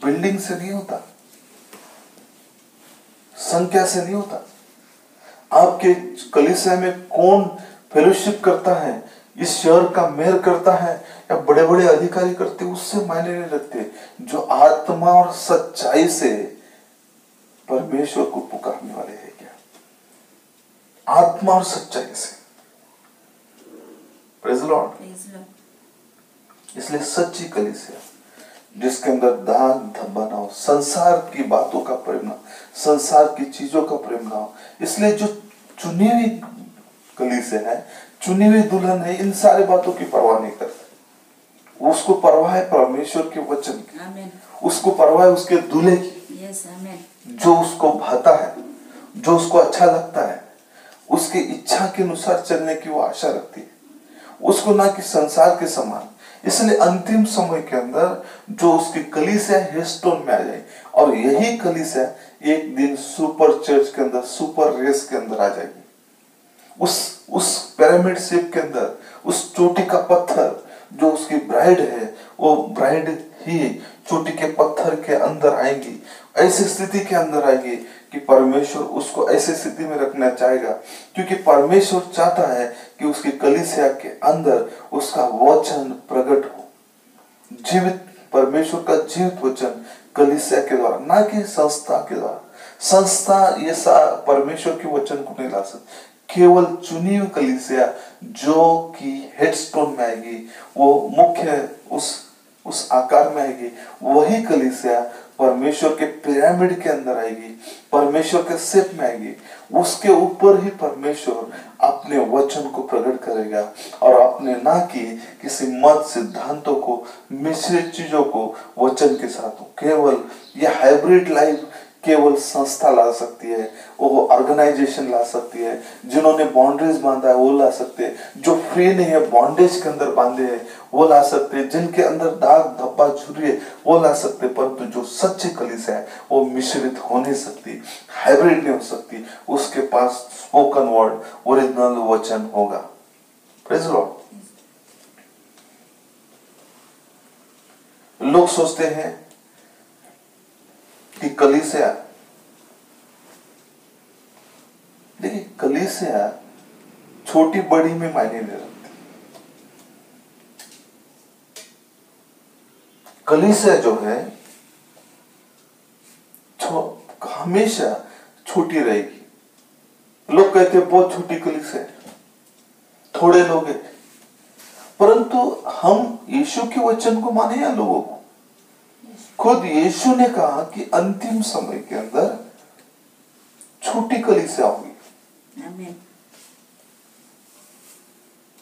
बिल्डिंग से नहीं होता, संख्या से नहीं होता, आपके कलीसिया में कौन फेलोशिप करता है, इस शहर का मेयर करता है या बड़े बड़े अधिकारी करते, उससे मायने नहीं रखते। जो आत्मा और सच्चाई से परमेश्वर को पुकारने वाले हैं, क्या आत्मा और सच्चाई से। Praise the Lord. इसलिए सच्ची कलीसिया जिसके अंदर दाग धब्बा ना हो, संसार की बातों का प्रेम ना, संसार की चीजों का प्रेम ना हो। इसलिए जो चुनी हुई कलीसिया है, चुनी हुई दुल्हन है, इन सारी बातों की परवाह नहीं करते। उसको परवाह है परमेश्वर के वचन की, उसको परवाह है उसके दूल्हे की, जो उसको भाता है, जो उसको अच्छा लगता है, उसकी इच्छा के अनुसार चलने की वो आशा रखती है, उसको ना कि संसार के समान। इसलिए अंतिम समय के अंदर जो उसकी कलीसिया हेस्टोन में आ जाए, और यही कलीसिया एक दिन सुपर चर्च के अंदर, सुपर रेस के अंदर आ जाएगी। उस पिरामिड शेप के अंदर, उस चोटी का पत्थर जो उसकी ब्राइड है, वो ब्राइड ही चोटी के पत्थर के अंदर आएंगी। ऐसी स्थिति के अंदर आएगी कि परमेश्वर उसको ऐसी स्थिति में रखना चाहेगा, क्योंकि परमेश्वर चाहता है कि उसकी कलीसिया के अंदर उसका वचन प्रकट हो, जीवित, परमेश्वर का जीवित वचन कलीसिया के द्वारा, ना कि संस्था के द्वारा। संस्था ये परमेश्वर के वचन को नहीं ला सकती, केवल चुनी हुई कलीसिया जो कि हेडस्टोन में आएगी, वो मुख्य उस आकार में आएगी, वही कलीसिया परमेश्वर के पिरामिड के अंदर आएगी, परमेश्वर के शेप में आएगी। उसके ऊपर ही परमेश्वर अपने वचन को प्रकट करेगा, और अपने ना कि किसी मत सिद्धांतों को, मिश्रित चीजों को वचन के साथ, केवल यह हाइब्रिड लाइफ केवल संस्था ला सकती है, वो ऑर्गेनाइजेशन ला सकती है। जिन्होंने बाउंड्रीज बांधा है वो ला सकते हैं, जो फ्री नहीं है बॉन्डेज के अंदर बांधे हैं वो ला सकते हैं, जिनके अंदर दाग धब्बा झुर्री है वो ला सकते हैं। परंतु जो सच्ची कलीसिया है वो मिश्रित हो नहीं सकती, हाइब्रिड नहीं हो सकती। उसके पास स्पोकन वर्ड, ओरिजिनल वचन होगा। Praise Lord. लोग सोचते हैं कि कलीसिया, देखिए कलीसिया छोटी बड़ी में मायने नहीं रखती। कलीसिया जो है हमेशा छोटी रहेगी। लोग कहते हैं बहुत छोटी कलीसिया है, थोड़े लोग हैं, परंतु हम यीशु के वचन को माने या लोगों को? खुद यीशु ने कहा कि अंतिम समय के अंदर छोटी कलीसिया होगी। आमीन।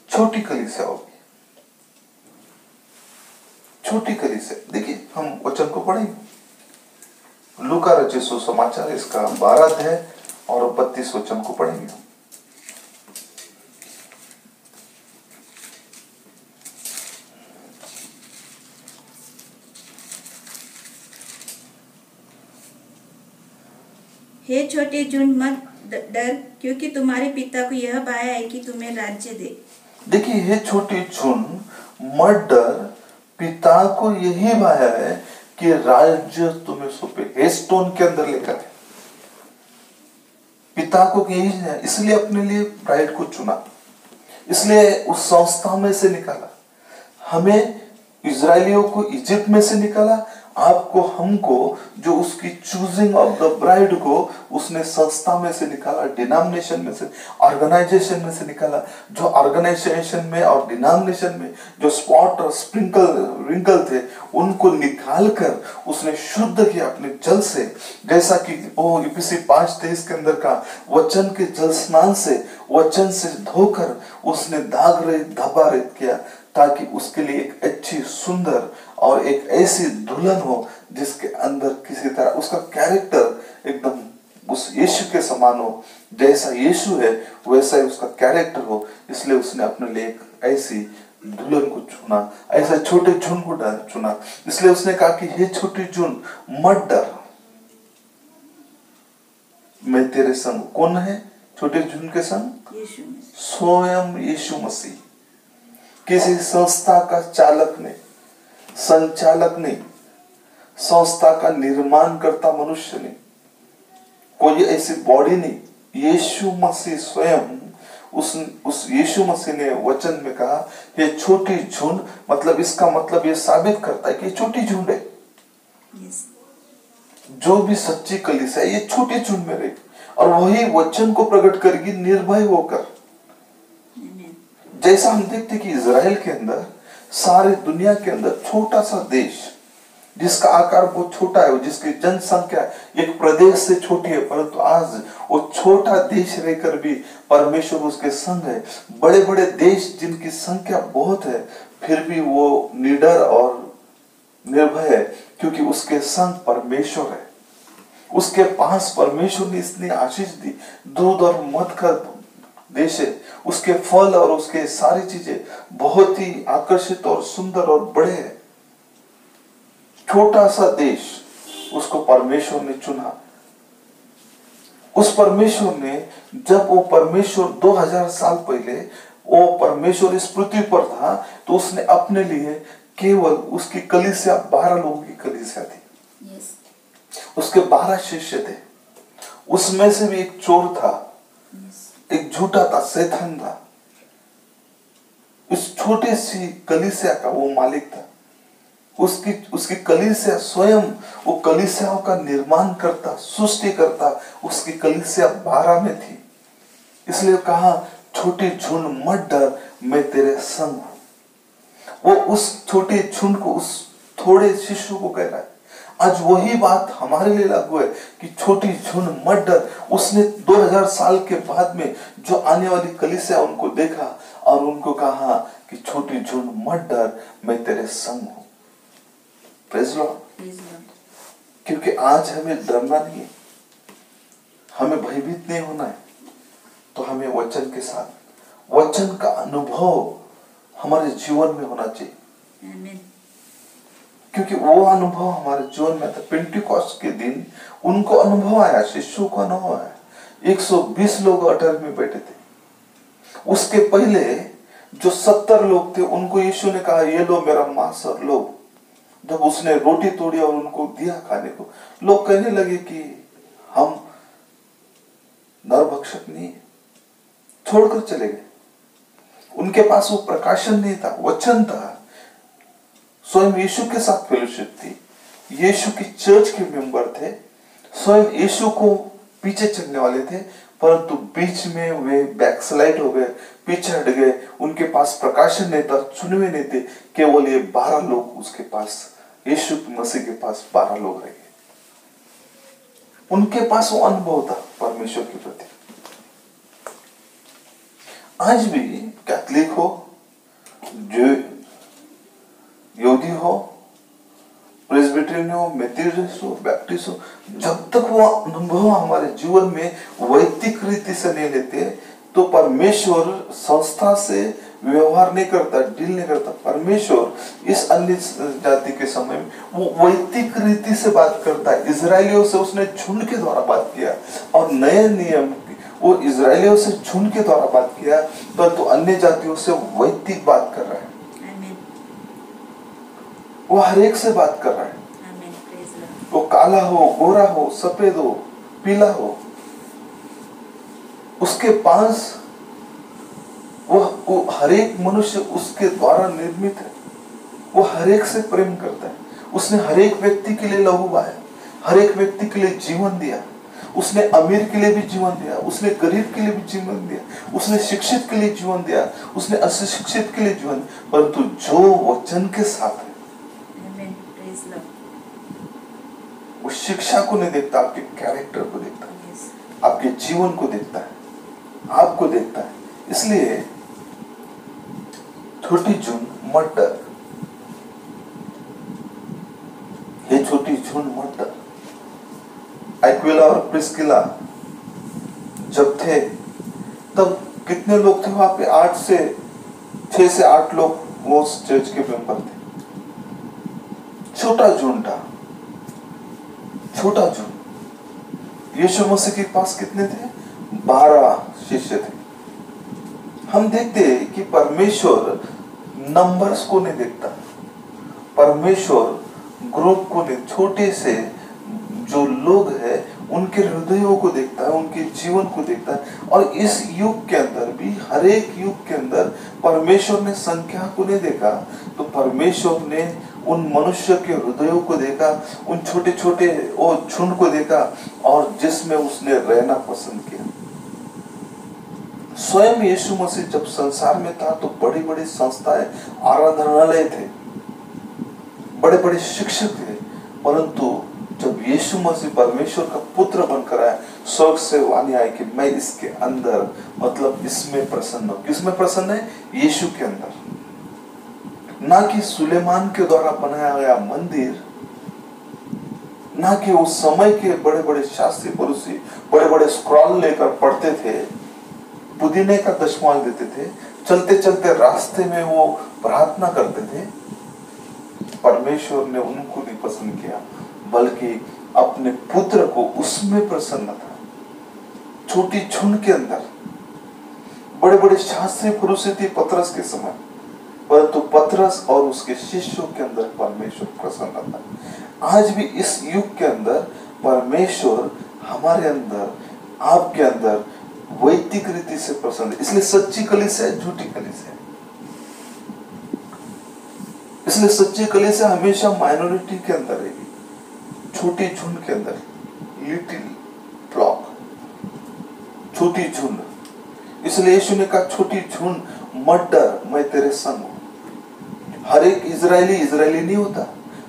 छोटी कलीसिया होगी, छोटी कलीसिया। देखिए हम वचन को पढ़ेंगे, लूका रचित सुसमाचार इसका 12 अध्याय और 32 वचन को पढ़ेंगे। हे छोटे झुंड मत डर, क्योंकि तुम्हारे पिता को यह भाया है कि तुम्हें राज्य दे। देखिए हे छोटे झुंड मत डर, पिता को यही भाया है कि राज्य तुम्हें सौंपे। हेस्टोन के अंदर लेकर है, पिता को यही है, इसलिए अपने लिए ब्राइड को चुना, इसलिए उस संस्था में से निकाला। हमें इजरायलियों को इजिप्ट में से निकाला, आपको हमको जो उसकी चूजिंग ऑफ द ब्राइड को उसने संस्था में से निकाला, डिनोमिनेशन में से, ऑर्गेनाइजेशन में से निकाला। जो ऑर्गेनाइजेशन में और डिनोमिनेशन में जो स्पॉट और स्प्रिंकल रिंकल थे उनको निकाल कर उसने शुद्ध किया अपने जल से, जैसा कि वो इफिसी 5:23 के अंदर का वचन के जल स्नान से, वचन से धोकर उसने दाग रहित धब्बा रहित किया, ताकि उसके लिए एक अच्छी सुंदर और एक ऐसी दुल्हन हो जिसके अंदर किसी तरह उसका कैरेक्टर एकदम उस यीशु के समान हो। जैसा यीशु है वैसा ही उसका कैरेक्टर हो, इसलिए उसने अपने लिए एक ऐसी दुल्हन को चुना, ऐसा छोटे झुंड को चुना। इसलिए उसने कहा कि हे छोटे झुंड मत डर, मैं तेरे संग। कौन है छोटे झुंड के संग? स्वयं यीशु मसीह। किसी संस्था का चालक नहीं, संचालक नहीं, संस्था का निर्माण करता मनुष्य नहीं, कोई ऐसी बॉडी नहीं। यीशु मसीह स्वयं, उस यीशु मसीह ने वचन में कहा ये छोटी झुंड, मतलब इसका मतलब ये साबित करता है कि छोटी झुंड है। जो भी सच्ची कलीसिया ये छोटी झुंड में रहेगी और वही वचन को प्रकट करेगी निर्भय होकर। जैसा हम देखते कि इजराइल के अंदर, सारे दुनिया के अंदर छोटा सा देश जिसका आकार बहुत छोटा है, जिसकी जनसंख्या एक प्रदेश से छोटी है, परंतु आज वो छोटा देश रहकर भी परमेश्वर उसके संग है। बड़े बड़े देश जिनकी संख्या बहुत है फिर भी वो निडर और निर्भय है, क्योंकि उसके संग परमेश्वर है। उसके पास परमेश्वर ने इतनी आशीष दी, दूध और मध का देश है, उसके फल और उसके सारी चीजें बहुत ही आकर्षित और सुंदर और बड़े हैं। छोटा सा देश, उसको परमेश्वर ने चुना। उस परमेश्वर ने, जब वो परमेश्वर 2000 साल पहले वो परमेश्वर इस पृथ्वी पर था, तो उसने अपने लिए केवल उसकी कलीसिया 12 लोगों की कलीसिया थी। उसके 12 शिष्य थे, उसमें से भी एक चोर था, एक झूठा था, शैतान था। इस छोटी सी कलीसिया का वो मालिक था। उसकी कलीसिया स्वयं वो कलीसियाओं का निर्माण करता, सृष्टि करता। उसकी कलीसिया 12 में थी, इसलिए कहा छोटी झुंड मत डर, मैं तेरे संग हूं। वो उस छोटे झुंड को, उस थोड़े शिष्यों को कह रहा है। आज वही बात हमारे लिए लागू है कि छोटी झुंड मत डर। उसने 2000 साल के बाद में जो आने वाली कलीसिया उनको देखा और उनको कहा कि छोटी झुंड मत डर, मैं तेरे संग हूं। Praise Lord. क्योंकि आज हमें डरना नहीं है, हमें भयभीत नहीं होना है। तो हमें वचन के साथ वचन का अनुभव हमारे जीवन में होना चाहिए। आमीन। क्योंकि वो अनुभव हमारे जीवन में था। पेंटिकॉस्ट के दिन उनको अनुभव आया, शिष्यों को अनुभव आया। 120 लोग अटल में बैठे थे। उसके पहले जो 70 लोग थे उनको यीशु ने कहा, ये लो मेरा मांस और लो। जब उसने रोटी तोड़ी और उनको दिया खाने को, लोग कहने लगे कि हम नरभक्षक नहीं, छोड़कर चले गए। उनके पास वो प्रकाशन नहीं था, वचन था, स्वयं यीशु के साथ फेलोशिप थी, यीशु की चर्च के मेंबर थे, स्वयं यीशु को पीछे चलने वाले थे, परंतु बीच में वे बैकस्लाइड हो गए, पीछे हट गए। उनके पास प्रकाशन नहीं था, चुने नहीं थे। केवल ये 12 लोग उसके पास, यीशु मसीह के पास 12 लोग रह गए। उनके पास वो अनुभव था परमेश्वर के प्रति। आज भी कैथलिक हो, जो यहूदी हो, प्रेस्बिटेरियन हो, मेथोडिस्ट हो, बैप्टिस्ट हो, जब तक वो अनुभव हमारे जीवन में वैयक्तिक रीति से नहीं लेते, तो परमेश्वर संस्था से व्यवहार नहीं करता, डील नहीं करता। परमेश्वर इस अन्य जाति के समय में वो वैयक्तिक रीति से बात करता है। इजरायलियों से उसने झुंड के द्वारा बात किया, और नए नियम वो इजरायलियों से झुंड के द्वारा बात किया, परंतु अन्य जातियों से वैयक्तिक बात कर रहा है। वो हर एक से बात कर रहा है। वो काला हो, गोरा हो, सफेद हो, पीला हो, उसके पास वो हर एक मनुष्य उसके द्वारा निर्मित है। वो हर एक से प्रेम करता है। उसने हर एक व्यक्ति के लिए लहू बहाया, हर एक व्यक्ति के लिए जीवन दिया। उसने अमीर के लिए भी जीवन दिया, उसने गरीब के लिए भी जीवन दिया, उसने शिक्षित के लिए जीवन दिया, उसने अशिक्षित के लिए जीवन। परंतु जो वचन के साथ है, वो शिक्षा को नहीं देखता, आपके कैरेक्टर को देखता है, आपके जीवन को देखता है, आपको देखता है। इसलिए छोटी झुंड मत डर, ये छोटी झुंड मत डर। एक्विला और प्रिस्किला जब थे, तब कितने लोग थे वहां पे? 6 से 8 लोग वो उस चर्च के मेंबर थे। छोटा झुंड था, छोटा झुंड। यीशु मसीह के पास कितने थे? 12 शिष्य थे। हम देखते हैं कि परमेश्वर नंबर्स को नहीं देखता, परमेश्वर ग्रुप को नहीं, छोटे से जो लोग हैं उनके हृदयों को देखता है, उनके जीवन को देखता है। और इस युग के अंदर भी, हर एक युग के अंदर परमेश्वर ने संख्या को नहीं देखा, तो परमेश्वर ने उन मनुष्य के हृदयों को देखा, उन छोटे छोटे वो झुंड को देखा, और जिसमें उसने रहना पसंद किया। स्वयं यीशु मसीह जब संसार में था तो बड़ी बड़ी संस्थाएं, आराधनालय थे, बड़े बड़े शिक्षक थे, परंतु जब यीशु मसीह परमेश्वर का पुत्र बनकर आया, स्वर्ग से वाणी आई कि मैं इसके अंदर, मतलब इसमें प्रसन्न हूं। किसमें प्रसन्न है? यीशु के अंदर। ना कि सुलेमान के द्वारा बनाया गया मंदिर, ना कि उस समय के बड़े बड़े शास्त्री पुरुषी बड़े बड़े स्क्रॉल लेकर पढ़ते थे, पुदीने का दशमाल देते थे, चलते चलते रास्ते में वो प्रार्थना करते थे। परमेश्वर ने उनको नहीं पसंद किया, बल्कि अपने पुत्र को उसमें प्रसन्न था। छोटी झुंड के अंदर बड़े बड़े शास्त्री पुरुष थे पतरस के समय, परंतु पतरस और उसके शिष्यों के अंदर परमेश्वर प्रसन्न था। आज भी इस युग के अंदर परमेश्वर हमारे अंदर, आपके अंदर वैयक्तिक रीति से प्रसन्न है। इसलिए सच्ची कलीसिया है, झूठी कलीसिया है। इसलिए सच्ची कलीसिया हमेशा माइनॉरिटी के अंदर रहेगी, छोटी झुंड के अंदर, लिटिल फ्लॉक, छोटी झुंड। इसलिए यीशु ने कहा, छोटी झुंड मत डर, मैं तेरे संग हूं। हर एक इजरायली इजरायली नहीं होता,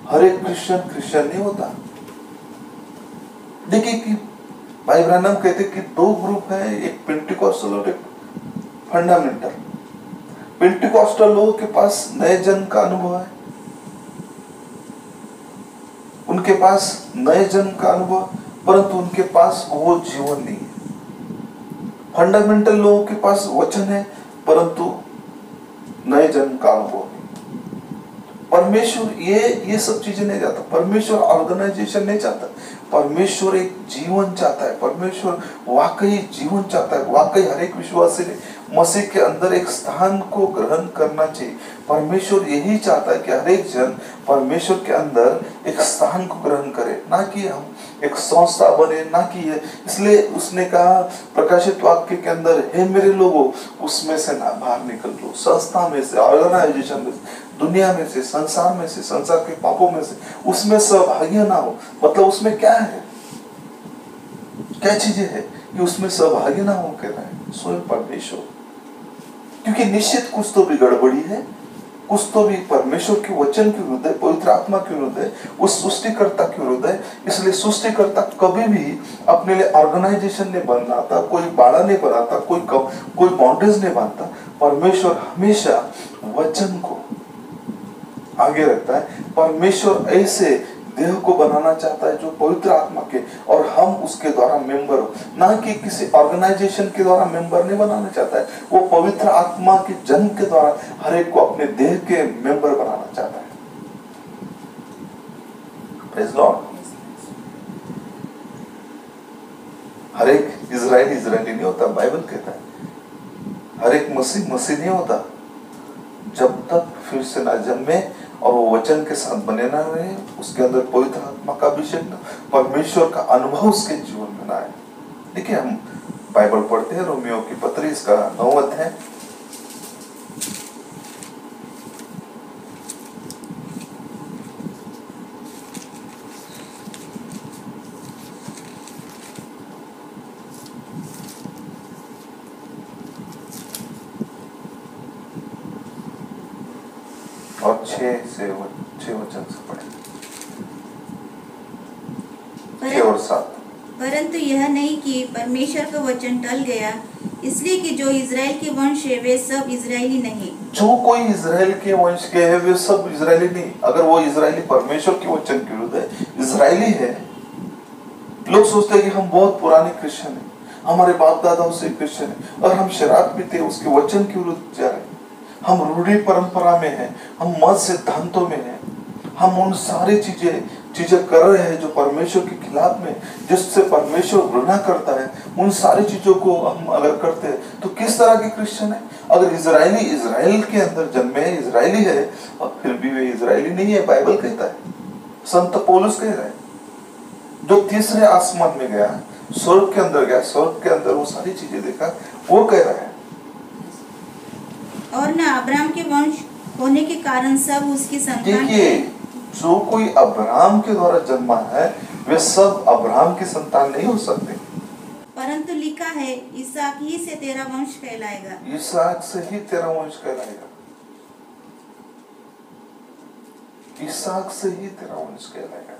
हर एक क्रिश्चियन क्रिश्चियन नहीं होता। देखिए कि भाई ब्रानम कहते कि 2 ग्रुप है, एक पेंटिकॉस्टल और एक फंडामेंटल। पेंटिकॉस्टल लोगों के पास नए जन्म का अनुभव है, उनके पास नए जन्म का अनुभव, परंतु उनके पास वो जीवन नहीं है। फंडामेंटल लोगों के पास वचन है, परंतु नए जन्म का अनुभव नहीं। परमेश्वर ये सब चीजें नहीं चाहता। परमेश्वर ऑर्गेनाइजेशन नहीं चाहता। परमेश्वर एक जीवन चाहता है। परमेश्वर वाकई जीवन चाहता है। वाकई हर एक विश्वासी ने मसीह के अंदर एक स्थान को ग्रहण करना चाहिए। परमेश्वर यही चाहता है कि हर एक जन परमेश्वर के अंदर एक स्थान को ग्रहण करे, ना कि हम एक संस्था बने, ना कि ये। इसलिए उसने कहा प्रकाशित वाक्य के अंदर, हे मेरे लोगों, उसमें से ना बाहर निकल लो, संस्था में से, ऑर्गेनाइजेशन में से, दुनिया में से, संसार में से, संसार के पापों में से, उसमें सहभागी ना हो। मतलब उसमें क्या है, क्या चीजें है कि उसमें सहभागी ना हो कह रहा है स्वयं परमेश्वर। क्योंकि निश्चित कुछ तो भी गड़बड़ी है, कुछ तो भी परमेश्वर के वचन के विरुद्ध है, पवित्र आत्मा के विरुद्ध है, उस सृष्टिकर्ता के विरुद्ध है। इसलिए सृष्टिकर्ता कभी भी अपने लिए ऑर्गेनाइजेशन नहीं बनाता, कोई बाड़ा नहीं बनाता, कोई बाउंड्रीज नहीं बांधता। परमेश्वर हमेशा वचन को आगे रखता है। परमेश्वर ऐसे देह को बनाना चाहता है जो पवित्र आत्मा के, और हम उसके द्वारा मेंबर हो, ना कि किसी ऑर्गेनाइजेशन के द्वारा मेंबर नहीं बनाना चाहता है। वो पवित्र आत्मा के जन्म के द्वारा हर एक को अपने देह के मेंबर बनाना चाहता है। Praise Lord. हर एक इजरायली नहीं होता, बाइबल कहता है। हर एक मसीह नहीं होता जब तक फिर से ना जन्मे और वो वचन के साथ बने ना रहे, उसके अंदर पवित्र आत्मा का अभिषेक ना, परमेश्वर का अनुभव उसके जीवन में ना आए। देखिए, हम बाइबल पढ़ते हैं, रोमियो की पत्री इसका 9 अध्याय, और 6 वचन से पढ़े, 6 और 7। परंतु यह नहीं कि परमेश्वर का वचन टल गया, इसलिए कि जो इज़राइल के वंश है वे सब इज़राइली नहीं। जो कोई इज़राइल के वंश के है वे सब इज़राइली नहीं। अगर वो इज़राइली परमेश्वर के वचन के विरुद्ध है, इज़राइली है। लोग सोचते हैं कि हम बहुत पुराने क्रिश्चियन हैं, हमारे बाप दादाओं से क्रिश्चियन है, और हम शराब पीते हैं, उसके वचन के विरुद्ध जा रहे हैं। हम रूढ़ी परंपरा में हैं, हम मत सिद्धांतों में हैं, हम उन सारी चीजें कर रहे हैं जो परमेश्वर के खिलाफ में, जिससे परमेश्वर घृणा करता है। उन सारी चीजों को हम अगर करते हैं तो किस तरह के क्रिश्चियन है? अगर इजरायली इजराइल के अंदर जन्मे, इजरायली है, और फिर भी वे इजरायली नहीं है। बाइबल कहता है, संत पौलुस कह रहा है, जो तीसरे आसमान में गया, स्वर्ग के अंदर गया, स्वर्ग के अंदर वो सारी चीजें देखा, वो कह रहा है। और न अब्राहम के वंश होने के कारण सब उसकी संतान। देखिए, जो कोई अब्राहम के द्वारा जन्मा है वे सब अब्राहम की संतान नहीं हो सकते। परंतु लिखा है, इसहाक ही से तेरा वंश कहलाएगा। इसहाक से ही तेरा वंश कहलाएगा। इसहाक से ही तेरा वंश कहलाएगा।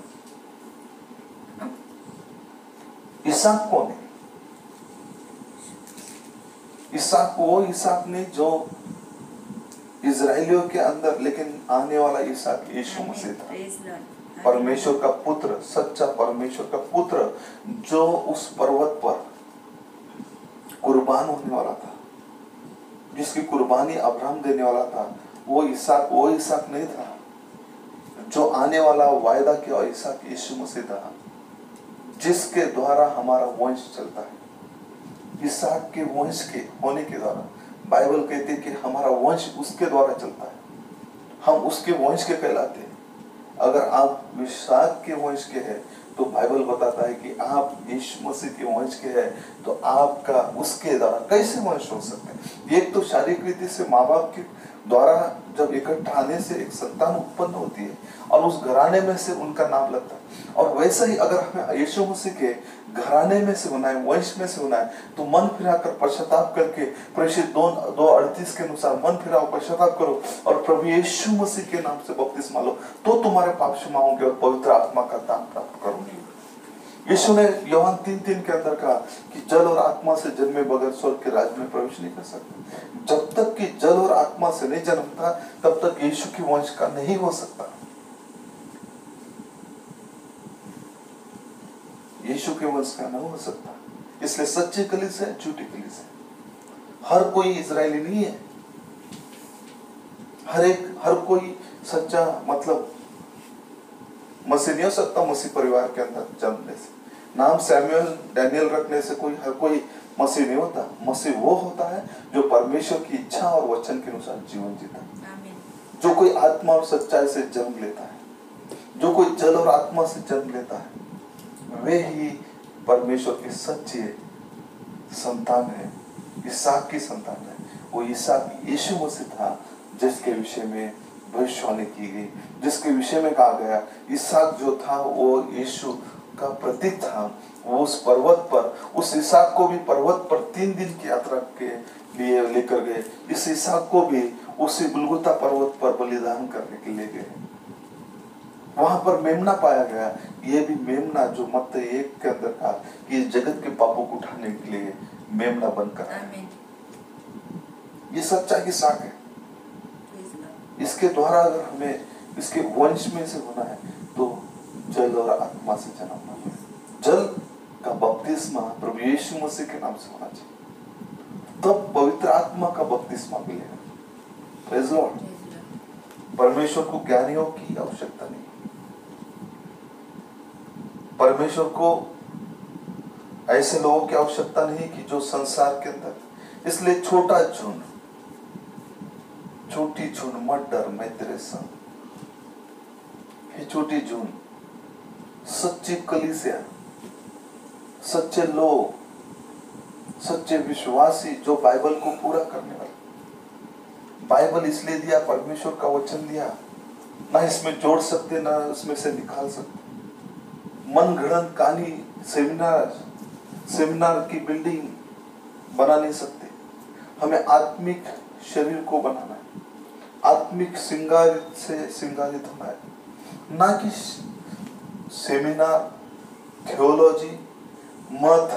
इसहाक कौन है? इसहाक वो इसहाक नहीं जो इजरायलियों के अंदर, लेकिन आने वाला इसहाक यीशु मसीह था, परमेश्वर का पुत्र, सच्चा परमेश्वर का पुत्र, जो उस पर्वत पर कुर्बान होने वाला था, जिसकी कुर्बानी अब्राहम देने वाला था। वो इसहाक नहीं था जो आने वाला वायदा किया इसहाक यीशु मसीह था, जिसके द्वारा हमारा वंश चलता है। इसहाक के वंश के होने के द्वारा बाइबल कहती है कि हमारा वंश उसके द्वारा चलता है, हम उसके वंश के कहलाते हैं। अगर आप इसहाक के वंश के हैं तो बाइबल बताता है कि आप यीशु मसीह के वंश के हैं, तो आपका उसके द्वारा कैसे वंश हो सकते हैं? एक तो शारीरिक रीति से माँ बाप के द्वारा जब इकट्ठा आने से एक संतान उत्पन्न होती है और उस घराने में से उनका नाम लगता है, और वैसे ही अगर हमें यीशु मसीह के घराने में से होना है, वंश में से होना है, तो मन फिराकर पश्चाताप करके प्रेषित 2:38 के अनुसार मन फिराओ, पश्चाताप करो और प्रभु यीशु मसीह के नाम से बपतिस्मा लो, तो तुम्हारे पाप क्षमा होंगे और पवित्र आत्मा का दान प्राप्त करोगे। यीशु ने यूहन्ना 3:3 के अंदर कहा कि जल और आत्मा से जन्मे बगैर स्वर्ग के राज्य में प्रवेश नहीं कर सकते। जब तक कि जल और आत्मा से नहीं जन्मता, तब तक यीशु के वंश का नहीं हो सकता। यीशु के वंश का नहीं हो सकता। इसलिए सच्ची कलीसिया है, झूठी कलीसिया। हर कोई इजरायली नहीं है। हर कोई सच्चा मतलब मसीह नहीं हो सकता। मसीह परिवार के अंदर जन्मने से, नाम सैमुअल डैनियल रखने से हर कोई मसीह नहीं होता। मसीह वो होता है जो परमेश्वर की इच्छा और वचन के अनुसार जीवन जीता है। जो कोई आत्मा और सच्चाई से जन्म लेता है, जो कोई जल और आत्मा से जन्म लेता है, वे ही परमेश्वर की सच्ची संतान है, इसहाक की संतान है। वो इसहाक यीशु मसीह था जिसके विषय में भविष्यवाणी की गई, जिसके विषय में कहा गया इसहाक जो था वो यीशु का प्रतीक था। वो उस पर्वत पर, उस इसहाक को भी पर्वत पर 3 दिन की यात्रा के लिए लेकर गए। इस इसहाक को भी उसी गुलगुता पर्वत पर बलिदान करने के लिए गए। वहां पर मेमना पाया गया। ये भी मेमना जो मत्ती 1 के अंदर कहा कि जगत के पापों को उठाने के लिए मेमना बनकर आया। ये सच्चा इसहाक है। इसके द्वारा अगर हमें इसके वंश में से होना है तो जल और आत्मा से जन्मना है। जल का बपतिस्मा प्रभु यीशु मसीह के नाम से होना चाहिए, तब पवित्र आत्मा का बपतिस्मा मिलेगा। Praise Lord. परमेश्वर को ज्ञानियों की आवश्यकता नहीं। परमेश्वर को ऐसे लोगों की आवश्यकता नहीं कि जो संसार के अंदर, इसलिए छोटा झुंड, छोटी झुंड मत डर मैं तेरे संग। ये छोटी झुंड सच्ची कलीसिया, सच्चे लोग, सच्चे विश्वासी जो बाइबल को पूरा करने वाले। बाइबल इसलिए दिया, परमेश्वर का वचन दिया, ना इसमें जोड़ सकते ना इसमें से निकाल सकते। मन गढ़ंत कहानी सेमिनार की बिल्डिंग बना नहीं सकते। हमें आत्मिक शरीर को बनाना है, आत्मिक श्रृंगारित से श्रृंगारित होना है, ना कि सेमिनार, थियोलॉजी, मत,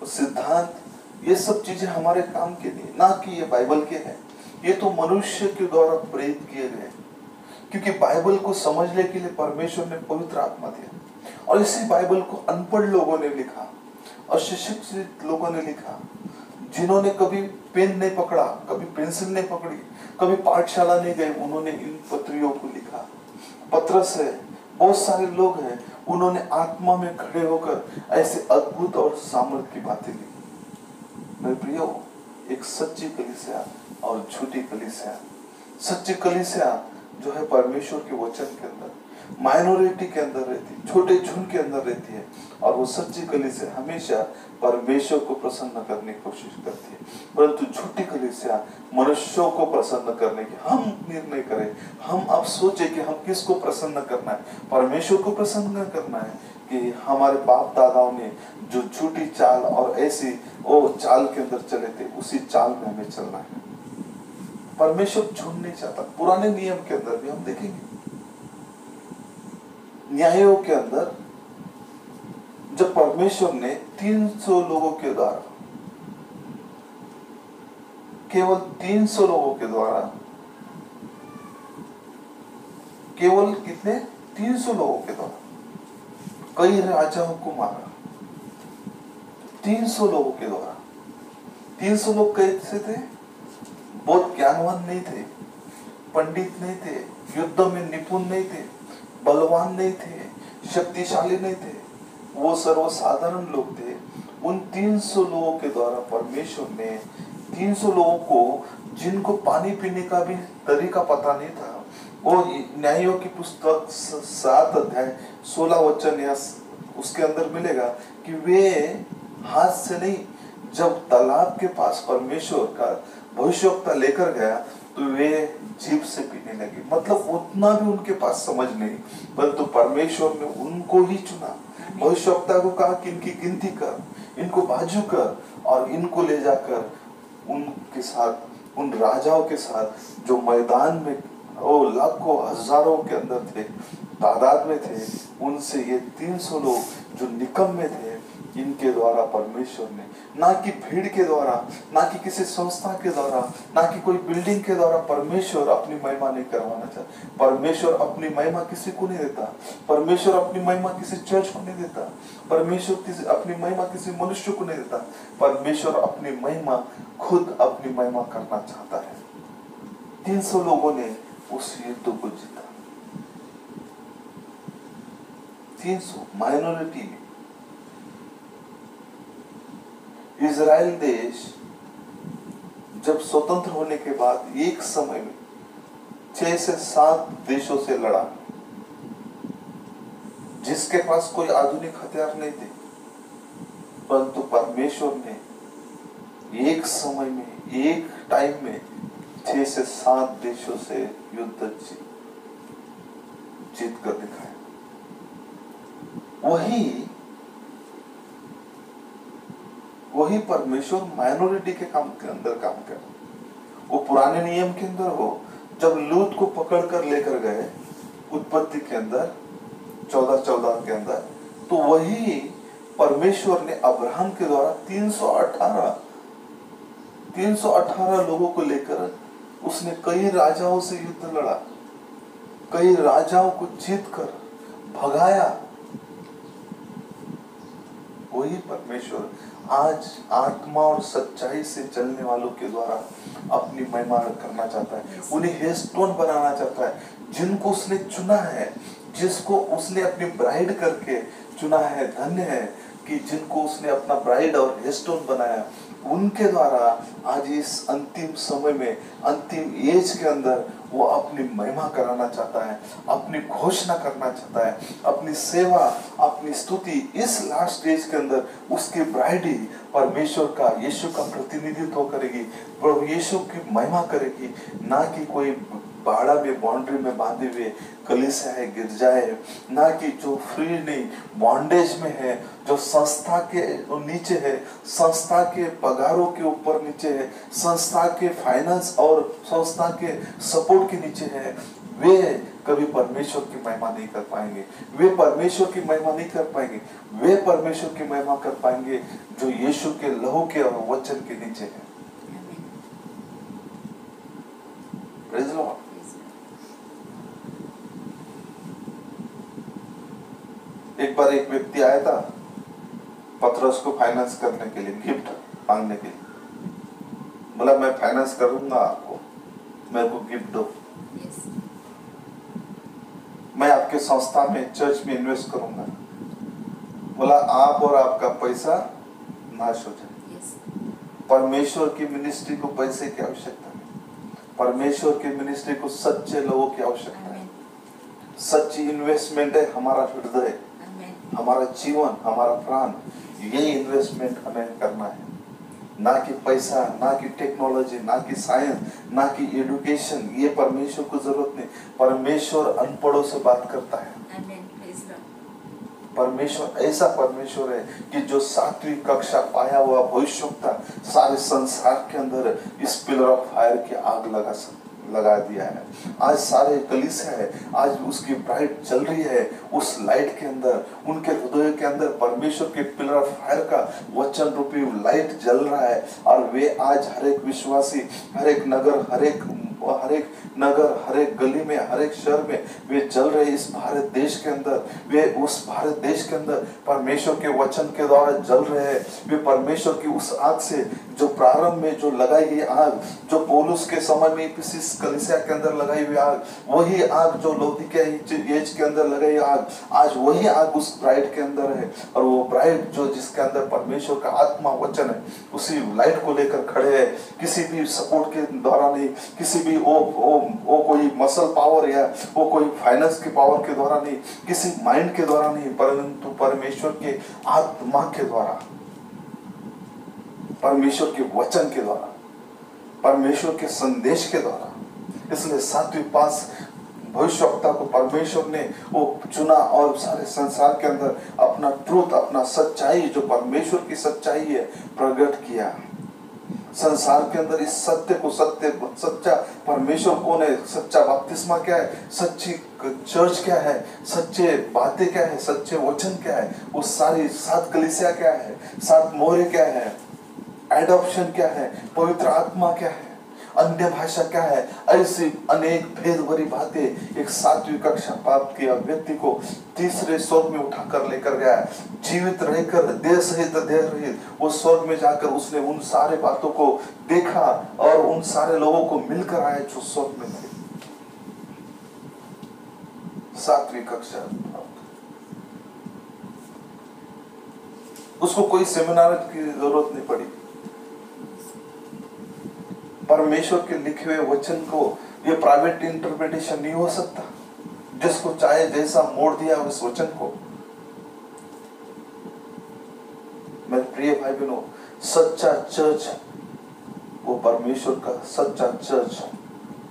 सिद्धांत, ये सब चीजें हमारे काम के लिए, ना कि ये बाइबल के हैं। ये तो मनुष्य के द्वारा प्रेरित किए गए, क्योंकि बाइबल को समझने के लिए परमेश्वर ने पवित्र आत्मा दिया। और इसी बाइबल को अनपढ़ लोगों ने लिखा, अशिक्षित लोगों ने लिखा, जिन्होंने कभी पेन नहीं पकड़ा, कभी पेंसिल नहीं पकड़ी, कभी पाठशाला नहीं गए, उन्होंने इन पत्रियों को लिखा। पत्रस है, बहुत सारे लोग हैं, उन्होंने आत्मा में खड़े होकर ऐसे अद्भुत और सामर्थ की बातें लिखी। मेरे प्रियो, एक सच्ची कलीसिया और झूठी कलीसिया। सच्ची कलीसिया जो है परमेश्वर के वचन के अंदर, माइनॉरिटी के अंदर रहती है, छोटे झुंड के अंदर रहती है। और वो सच्ची कलीसिया हमेशा परमेश्वर को प्रसन्न करने की कोशिश करती है। परंतु झूठी कलीसिया मनुष्यों को प्रसन्न करने की, हम निर्णय करें, हम अब सोचे कि हम किसको प्रसन्न करना है। परमेश्वर को प्रसन्न करना है कि हमारे बाप दादाओं ने जो झूठी चाल और ऐसी वो चाल के अंदर चले थे, उसी चाल में हमें चलना है। परमेश्वर झूठ नहीं चाहता। पुराने नियम के अंदर भी हम देखेंगे, न्यायों के अंदर जब परमेश्वर ने 300 लोगों के द्वारा, केवल 300 लोगों के द्वारा, केवल कितने 300 लोगों के द्वारा कई राजाओं को मारा। 300 लोगों के द्वारा। 300 लोग कैसे थे? बहुत ज्ञानवान नहीं थे, पंडित नहीं थे, युद्ध में निपुण नहीं थे, बलवान नहीं थे, शक्तिशाली नहीं थे, वो सर्वसाधारण लोग थे। उन 300 लोगों के द्वारा परमेश्वर ने 300 लोगों को, जिनको पानी पीने का भी तरीका पता नहीं था, वो न्यायों की पुस्तक 7 अध्याय 16 वचन या उसके अंदर मिलेगा कि वे हाथ से नहीं, जब तालाब के पास परमेश्वर का भविष्यवक्ता लेकर गया तो वे जीभ से पीने लगे। मतलब उतना भी उनके पास समझ नहीं, परंतु परमेश्वर ने उनको ही चुना। भविष्यवक्ता को कहा कि इनकी गिनती कर, इनको बाजू कर और इनको ले जाकर उनके साथ, उन राजाओं के साथ जो मैदान में वो लाखों हजारों के अंदर थे, तादाद में थे, उनसे ये 300 लोग जो निकम्मे थे, इनके द्वारा परमेश्वर ने, ना कि भीड़ के द्वारा, ना कि किसी संस्था के द्वारा, ना कि कोई बिल्डिंग के द्वारा परमेश्वर अपनी महिमा नहीं करवाना चाहता। परमेश्वर अपनी महिमा किसी को नहीं देता। परमेश्वर अपनी महिमा किसी चर्च को नहीं देता। परमेश्वर अपनी महिमा किसी मनुष्य को नहीं देता। परमेश्वर अपनी महिमा खुद अपनी महिमा करना चाहता है। 300 लोगों ने उस युद्ध को जीता। 300 माइनॉरिटी। इजराइल देश जब स्वतंत्र होने के बाद एक समय में 6 से 7 देशों से लड़ा, जिसके पास कोई आधुनिक हथियार नहीं थे, परंतु परमेश्वर ने एक समय में, एक टाइम में 6 से 7 देशों से युद्ध जीत कर दिखाया। वही परमेश्वर माइनॉरिटी के काम के अंदर काम कर। वो पुराने नियम के अंदर हो, जब लूत को पकड़कर लेकर गए उत्पत्ति के अंदर 14:14 के अंदर, तो वही परमेश्वर ने अब्राहम के द्वारा 318 लोगों को लेकर उसने कई राजाओं से युद्ध लड़ा, कई राजाओं को जीतकर भगाया। वही परमेश्वर आज आत्मा और सच्चाई से चलने वालों के द्वारा अपनी महिमा करना चाहता है। उन्हें हेस्टोन बनाना चाहता है, जिनको उसने चुना है, जिसको उसने अपनी ब्राइड करके चुना है। धन्य है कि जिनको उसने अपना ब्राइड और हेस्टोन बनाया, उनके द्वारा आज इस अंतिम समय में, अंतिम एज के अंदर वो अपनी महिमा कराना चाहता है, अपनी घोषणा करना चाहता है, अपनी सेवा, अपनी स्तुति इस लास्ट एज के अंदर उसकी ब्राइड ही परमेश्वर का, यीशु का प्रतिनिधित्व करेगी, प्रभु यीशु की महिमा करेगी। ना कि कोई बाड़ा में, बाउंड्री में बांधे हुए कलीसिया है, गिरजा है, ना कि जो फ्री नहीं बॉन्डेज में है, जो संस्था के नीचे है, संस्था के पगारों के ऊपर नीचे है, संस्था के फाइनेंस और संस्था के सपोर्ट के नीचे है, वे कभी परमेश्वर की महिमा नहीं कर पाएंगे। वे परमेश्वर की महिमा नहीं कर पाएंगे। वे परमेश्वर की महिमा कर पाएंगे जो यीशु के लहू के और वचन के नीचे है। Praise Lord. एक बार एक व्यक्ति आया था पतरस को फाइनेंस करने के लिए, गिफ्ट मांगने के लिए। बोला मैं फाइनेंस करूंगा आपको, मेरे को गिफ्ट दो। मैं आपके संस्था में, चर्च में इन्वेस्ट करूंगा। बोला आप और आपका पैसा नाश हो जाए। परमेश्वर की मिनिस्ट्री को पैसे की आवश्यकता है। परमेश्वर की मिनिस्ट्री को सच्चे लोगों की आवश्यकता है। सच्ची इन्वेस्टमेंट है हमारा हृदय, हमारा जीवन, हमारा प्राण। ये इन्वेस्टमेंट हमें करना है, ना कि पैसा, ना कि टेक्नोलॉजी, ना कि साइंस, ना कि एजुकेशन। ये परमेश्वर को जरूरत नहीं। परमेश्वर अनपढ़ों से बात करता है। परमेश्वर ऐसा परमेश्वर है कि जो 7वीं कक्षा पाया हुआ भविष्यवक्ता सारे संसार के अंदर इस पिलर ऑफ फायर की आग लगा दिया है। आज सारे कलीसिया है, आज उसकी ब्राइट चल रही है उस लाइट के अंदर। उनके हृदय के अंदर परमेश्वर के पिलर ऑफ फायर का वचन रूपी लाइट जल रहा है। और वे आज हर एक विश्वासी, हर एक नगर, हर एक गली में, हर एक शहर में वे जल रहे। इस भारत देश के अंदर वे उस भारत देश के अंदर परमेश्वर के वचन के द्वारा जल रहे हैं। वे परमेश्वर की उस आग से जो प्रारंभ में जो लगाई गई आग, जो पौलुस के समय में इफिसुस कलीसिया के अंदर लगाई हुई आग, वही आग जो लौदीकिया एज के अंदर लगाई आग, आज वही आग उस ब्राइड के अंदर है। और वो ब्राइड जो जिसके अंदर परमेश्वर का आत्मा वचन है, उसी लाइट को लेकर खड़े है। किसी भी सपोर्ट के द्वारा नहीं, किसी भी वो कोई मसल पावर या वो कोई फाइनेंस के पावर के द्वारा नहीं, किसी माइंड के द्वारा नहीं, परंतु परमेश्वर के आत्मा के द्वारा, परमेश्वर के वचन के द्वारा, परमेश्वर के संदेश के द्वारा। इसलिए 7वीं पास भविष्यवक्ता को परमेश्वर ने वो चुना और सारे संसार के अंदर अपना ट्रूथ, अपना सच्चाई, जो परमेश्वर की सच्चाई है, प्रकट किया। संसार के अंदर इस सत्य को सच्चा परमेश्वर कौन है, सच्चा बपतिस्मा क्या है, सच्ची चर्च क्या है, सच्चे बातें क्या है, सच्चे वचन क्या है, वो सारी 7 कलीसिया क्या है, 7 मोहरे क्या है, एडॉप्शन क्या है, पवित्र आत्मा क्या है, अन्य भाषा क्या है, ऐसी अनेक भेद भरी बातें एक 7वीं कक्षा प्राप्त किया व्यक्ति को तीसरे स्वर्ग में उठाकर लेकर गया। जीवित रहकर देह सहित देह रहित वो स्वर्ग में जाकर उसने उन सारे बातों को देखा और उन सारे लोगों को मिलकर आए जो स्वर्ग में थे। 7वीं कक्षा उसको कोई सेमिनार की जरूरत नहीं पड़ी। परमेश्वर के लिखे हुए वचन को ये प्राइवेट इंटरप्रिटेशन नहीं हो सकता, जिसको चाहे जैसा मोड़ दिया उस वचन को। मेरे प्रिय भाई बहनों, सच्चा चर्च वो परमेश्वर का सच्चा चर्च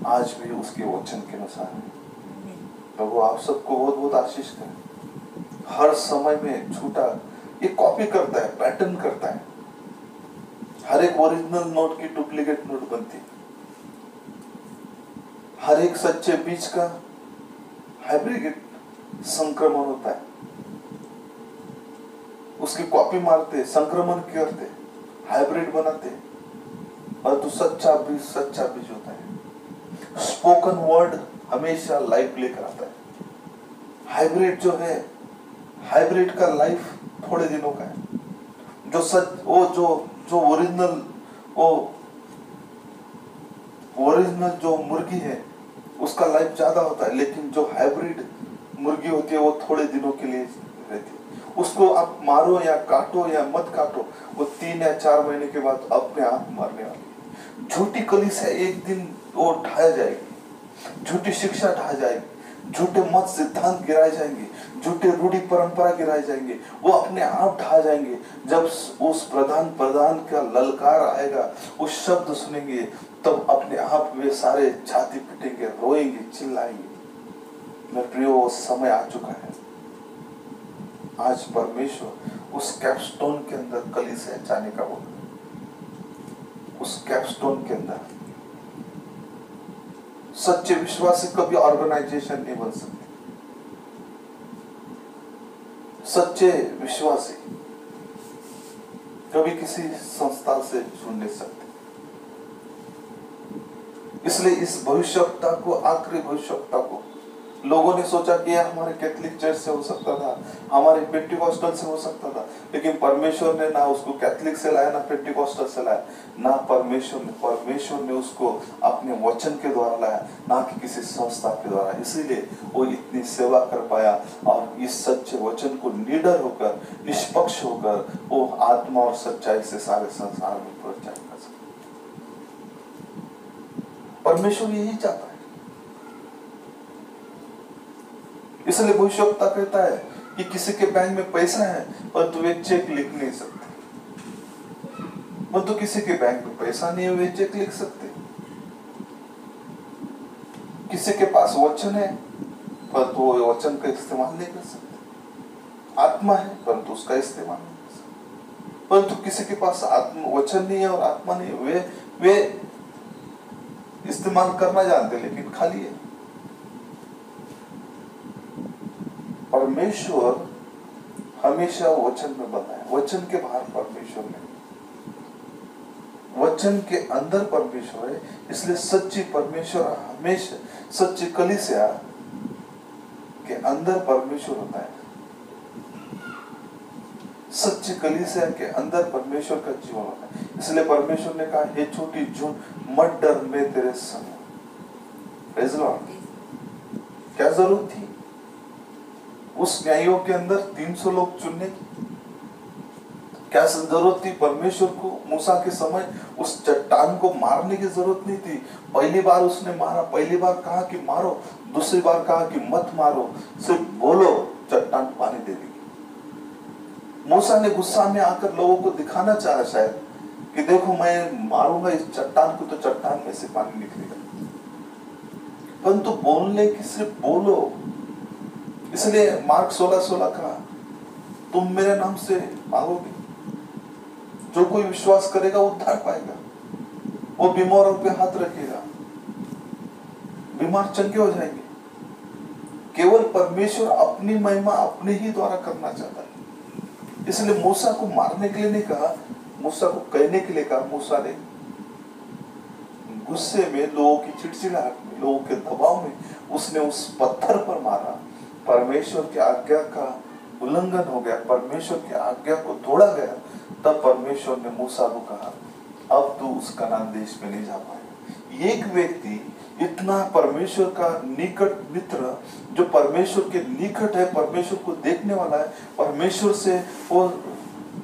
आज भी उसके वचन के अनुसार है। प्रभु आप सबको बहुत बहुत आशीष करें। हर समय में झूठा ये कॉपी करता है, पैटर्न करता है, हर एक ओरिजिनल नोट की डुप्लीकेट नोट बनती है, हर एक सच्चे बीज का हाइब्रिड संक्रमण होता है, उसकी कॉपी मारते, संक्रमण करते, हाइब्रिड बनाते, और तो सच्चा बीज होता है। स्पोकन वर्ड हमेशा लाइफ लेकर आता है। हाइब्रिड जो है, हाइब्रिड का लाइफ थोड़े दिनों का है। जो सच वो जो ओरिजिनल जो मुर्गी है उसका लाइफ ज्यादा होता है, लेकिन जो हाइब्रिड मुर्गी होती है वो थोड़े दिनों के लिए रहती है। उसको आप मारो या काटो या मत काटो, वो 3 या 4 महीने के बाद अपने आप मरने वाली है। झूठी कलीसिया एक दिन वो ढाया जाएगी, झूठी शिक्षा ढा जाएगी, झूठे मत सिद्धांत गिराए जाएंगे, झूठे रूढ़ी परंपरा गिराए जाएंगे, वो अपने आप ढा जाएंगे। जब उस प्रधान का ललकार आएगा, उस शब्द सुनेंगे, तब अपने आप वे सारे छाती पिटेंगे, रोएंगे, चिल्लाएंगे। मेरे प्रियो, वो समय आ चुका है। आज परमेश्वर उस कैपस्टोन के अंदर कलीसिया जाने का बोल, उस कैपस्टोन के अंदर सच्चे विश्वासी कभी ऑर्गेनाइजेशन नहीं बन सकते। सच्चे विश्वासी कभी किसी संस्था से जुड़ नहीं सकते। इसलिए इस भविष्यवक्ता को, आखिरी भविष्यवक्ता को लोगों ने सोचा कि यह हमारे कैथोलिक चर्च से हो सकता था, हमारे पेंटिकॉस्टल से हो सकता था, लेकिन परमेश्वर ने ना उसको कैथोलिक से लाया, ना पेंटिकॉस्टल से लाया, ना परमेश्वर ने उसको अपने वचन के द्वारा लाया, ना कि किसी संस्था के द्वारा। इसीलिए वो इतनी सेवा कर पाया और इस सच्चे वचन को निडर होकर, निष्पक्ष होकर वो आत्मा और सच्चाई से सारे संसार में प्रचार कर सके। परमेश्वर यही चाहता है। इसलिए भविष्यवक्ता कहता है कि किसी के बैंक में पैसा है परंतु वे चेक लिख नहीं सकते, परंतु किसी के बैंक में पैसा नहीं है वे चेक लिख सकते। किसी के पास वचन है परंतु वो वचन का इस्तेमाल नहीं कर सकते। आत्मा है परंतु उसका इस्तेमाल नहीं कर सकते। परंतु किसी के पास वचन नहीं है और आत्मा नहीं है, वे इस्तेमाल करना जानते लेकिन खाली है। परमेश्वर हमेशा वचन में बना है, वचन के बाहर परमेश्वर नहीं, वचन के अंदर परमेश्वर है। इसलिए सच्ची परमेश्वर हमेशा, सच्ची कलीसिया के अंदर परमेश्वर होता है। सच्ची कलीसिया के अंदर परमेश्वर का जीवन होता है। इसलिए परमेश्वर ने कहा, हे छोटी जून मत डर, मैं तेरे संग हूं। Praise Lord. क्या जरूरत थी उस न्यायों के अंदर 300 लोग चुनने की? क्या जरूरत थी परमेश्वर को मूसा के समय उस चट्टान को मारने की? जरूरत नहीं थी। पहली बार उसने मारा, पहली बार कहा कि मारो, दूसरी बार कहा कि मत मारो, सिर्फ बोलो, चट्टान पानी दे देगी। मूसा ने गुस्सा में आकर लोगों को दिखाना चाहा शायद कि देखो मैं मारूंगा इस चट्टान को तो चट्टान में से पानी निकलेगा, परंतु बोलने की सिर्फ बोलो। इसलिए मार्क 16:16 कहा, तुम मेरे नाम से मांगोगे, जो कोई विश्वास करेगा वो उद्धार पाएगा। वो बीमारों पे हाथ रखेगा, बीमार चंगे हो जाएंगे। केवल परमेश्वर अपनी महिमा अपने ही द्वारा करना चाहता है। इसलिए मूसा को मारने के लिए नहीं कहा, मूसा को कहने के लिए कहा। मूसा ने गुस्से में, लोगों की चिड़चिड़ाहट में, लोगों के दबाव में उसने उस पत्थर पर मारा। परमेश्वर की आज्ञा का उल्लंघन हो गया, परमेश्वर की आज्ञा को तोड़ा गया। तब परमेश्वर ने मूसा को कहा, अब तू उस कनान देश में नहीं जा पाएगा। एक व्यक्ति इतना परमेश्वर का निकट मित्र, जो परमेश्वर के निकट है, परमेश्वर को देखने वाला है, परमेश्वर से वो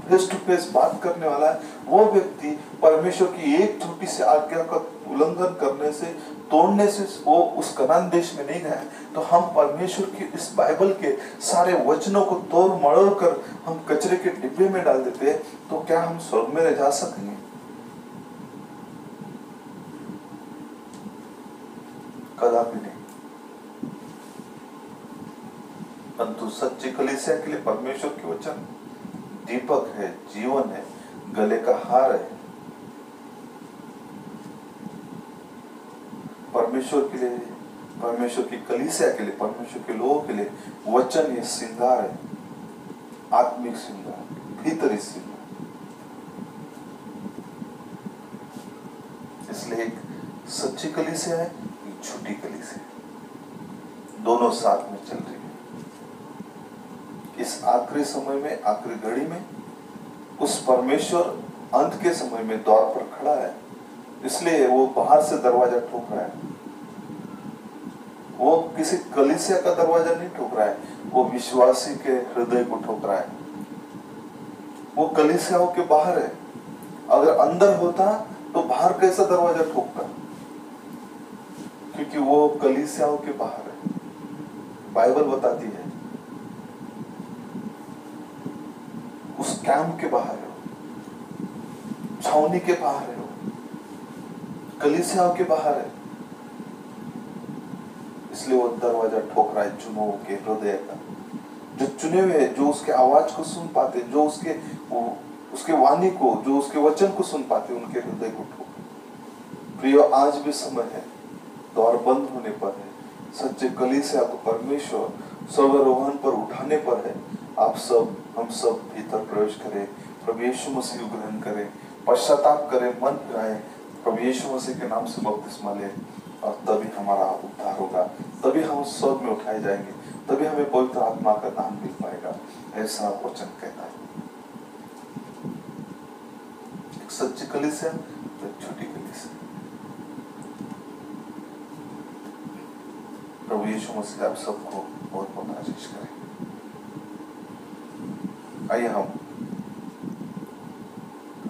फेस टू फेस बात करने वाला है, वो व्यक्ति परमेश्वर की एक छोटी सी आज्ञा का उल्लंघन करने से, तोड़ने से वो उस कनान देश में नहीं गया। तो हम परमेश्वर की इस बाइबल के सारे वचनों को तोड़ मरोड़ कर हम कचरे के डिब्बे में डाल देते हैं, तो क्या हम स्वर्ग में जा सकेंगे? कदापि नहीं। परंतु सच्ची कलीसिया के लिए परमेश्वर के वचन दीपक है, जीवन है, गले का हार है। परमेश्वर के लिए, परमेश्वर की कलीसिया के लिए, परमेश्वर के लोगों के लिए वचन ये श्रृंगार है, आत्मिक श्रृंगार, भीतरी श्रृंगार। इसलिए एक सच्ची कलीसिया है, एक झूठी कलीसिया, दोनों साथ में चल रही है। इस आखिरी समय में, आखिरी घड़ी में, उस परमेश्वर अंत के समय में द्वार पर खड़ा है। इसलिए वो बाहर से दरवाजा ठोक रहा है। वो किसी कलीसिया का दरवाजा नहीं ठोक रहा है, वो विश्वासी के हृदय को ठोक रहा है। वो कलीसियाओं के बाहर है। अगर अंदर होता तो बाहर कैसा दरवाजा ठोकता? क्योंकि वो कलीसियाओं के बाहर है। बाइबल बताती है उस कैंप के बाहर है, छावनी के बाहर है, कलीसियाओं के बाहर है। इसलिए वो दरवाजा ठोक रहा है चुनों के हृदय का। जो चुने हुए, जो उसके आवाज को सुन पाते, जो उसके वाणी को, जो उसके वचन को सुन पाते, उनके हृदय को ठोक। प्रियो, आज भी समय है, द्वार बंद होने पर है। सच्चे कलीसिया को परमेश्वर स्वर्गारोहण पर उठाने पर है। आप सब, हम सब भीतर प्रवेश करें, प्रभु यीशु मसीह को ग्रहण करें, पश्चाताप करें, मन फिराएं, प्रभु यीशु मसीह के नाम से बपतिस्मा लें, और तभी हमारा उद्धार होगा, तभी हम स्वर्ग में उठाए जाएंगे, तभी हमें पवित्र आत्मा का दान मिल पाएगा। ऐसा वचन कहता है। एक सच्ची कलीसिया, एक झूठी कलीसिया। प्रभु यीशु मसीह आप सबको बहुत बहुत आशीष करें। आइए हम,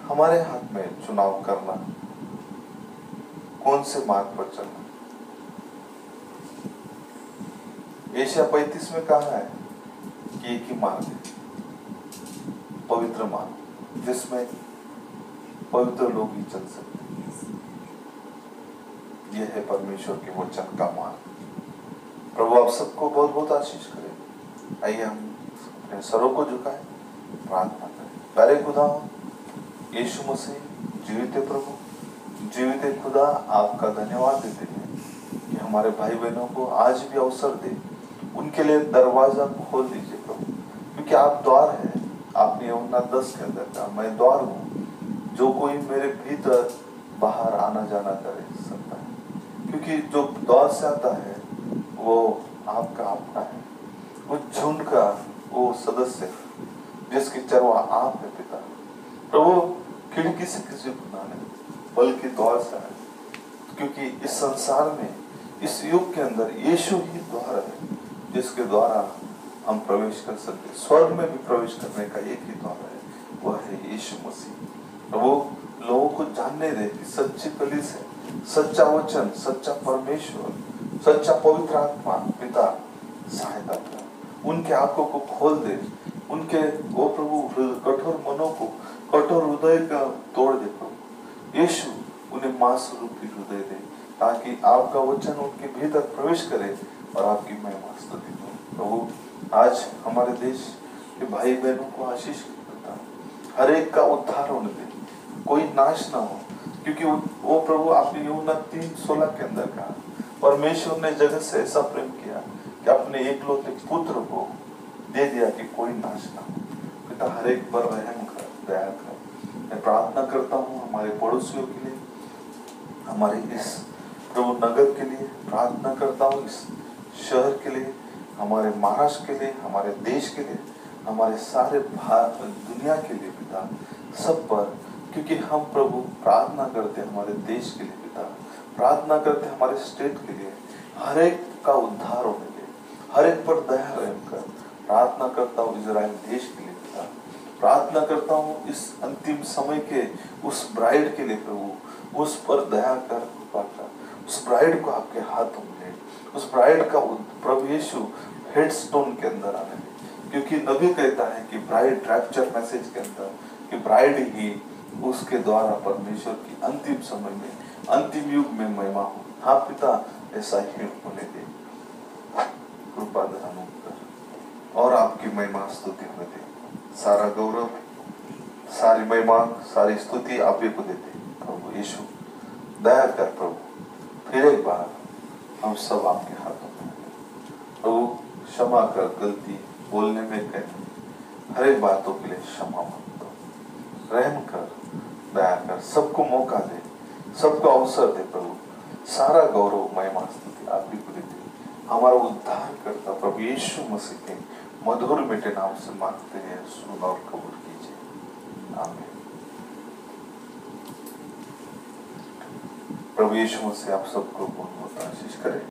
हमारे हाथ में चुनाव करना, कौन से मार्ग पर चलना। एशिया 35 में कहा है कि एक ही मार्ग है, पवित्र मार्ग, जिसमें पवित्र लोग ही चल सकते हैं। यह है परमेश्वर के वचन का मार्ग। प्रभु आप सबको बहुत बहुत आशीष करें। आइए हम अपने सरों को झुकाएं, प्रार्थना करें। प्यारे खुदा यीशु मसीह, जीवित प्रभु, जीवित खुदा, आपका धन्यवाद देते हैं कि हमारे भाई बहनों को आज भी अवसर दे, उनके लिए दरवाजा खोल दीजिए प्रभु, क्योंकि आप द्वार है। आपने यूहन्ना 10 के अंदर कहा, मैं द्वार हूँ, जो कोई मेरे भीतर बाहर आना जाना करे सकता है। क्योंकि जो द्वार से आता है वो आपका अपना है, वो झुंड का वो सदस्य है, जिसकी चरवाह आप है पिता। प्रभु खिड़की से किसी को ना नहीं, बल्कि द्वार से है, क्योंकि इस संसार में, इस युग के अंदर यीशु ही द्वार है, जिसके द्वारा हम प्रवेश कर सकते। स्वर्ग में भी प्रवेश करने का एक ही द्वार है, वह है यीशु मसीह। प्रभु लोगों को जानने दे कि सच्ची कलीसिया, सच्चा वचन, सच्चा परमेश्वर, सच्चा पवित्र आत्मा पिता सहायता कर, उनके आंखों को खोल दे, उनके वो प्रभु कठोर मनों को, कठोर हृदय का तोड़ दे प्रभु यीशु, उन्हें मांस रूपी हृदय दे, ताकि आपका वचन उनके भीतर प्रवेश करे और आपकी महिमा स्तुति हो। प्रभु आज हमारे देश के भाई बहनों को आशीष करता, हर एक का उद्धार होने दे, कोई नाश ना हो, क्योंकि वो प्रभु आपने यूहन्ना 3:16 के अंदर कहा, परमेश्वर ने जगत से ऐसा प्रेम किया कि अपने एकलौते पुत्र को दे दिया कि कोई नाश ना हो। पिता हर एक पर रहम कर, दया कर। मैं प्रार्थना करता हूँ हमारे पड़ोसियों के लिए, हमारे इस प्रभु नगर के लिए प्रार्थना करता हूँ, इस शहर के लिए, हमारे महाराष्ट्र के लिए, हमारे देश के लिए, हमारे सारे दुनिया के लिए पिता, सब पर, क्योंकि हम प्रभु प्रार्थना करते हैं हमारे देश के लिए पिता, प्रार्थना करते हैं हमारे स्टेट के लिए, हर एक का उद्धार होने के, हर एक पर दया रहम कर। प्रार्थना करता हूँ इजराइल देश के लिए पिता, प्रार्थना करता हूँ इस अंतिम समय के उस ब्राइड के लिए प्रभु, उस पर दया कर, कृपा कर। उस ब्राइड को आपके हाथों में, उस ब्राइड का प्रभु यीशु हेडस्टोन के अंदर आने दे, क्योंकि नबी कहता है कि ब्राइड रैप्चर मैसेज के अंदर कि ब्राइड ही उसके द्वारा परमेश्वर की अंतिम समय में, अंतिम युग में महिमा हो। हाँ पिता, ऐसा ही होने दे, कृपा धन कर और आपकी महिमा स्तुति होने दे। सारा गौरव, सारी महिमा, सारी स्तुति आप ही को देते प्रभु यीशु। दया कर प्रभु, फिर एक बार हम सब आपके हाथों में प्रभु, क्षमा कर, गलती बोलने में कहीं, हर एक बातों के लिए क्षमा मांगता, रहम कर, दया कर, सबको मौका दे, सबको अवसर दे प्रभु। सारा गौरव, महिमा, स्तुति आप ही को देते। हमारा उद्धार करता प्रभु यीशु मसीह के मधुर मीठे नाम से मांगते हैं, सुन और कबूल कीजिए, आमीन। प्रभु यीशु मसीह आप सबको बहुत बहुत आशीष करे।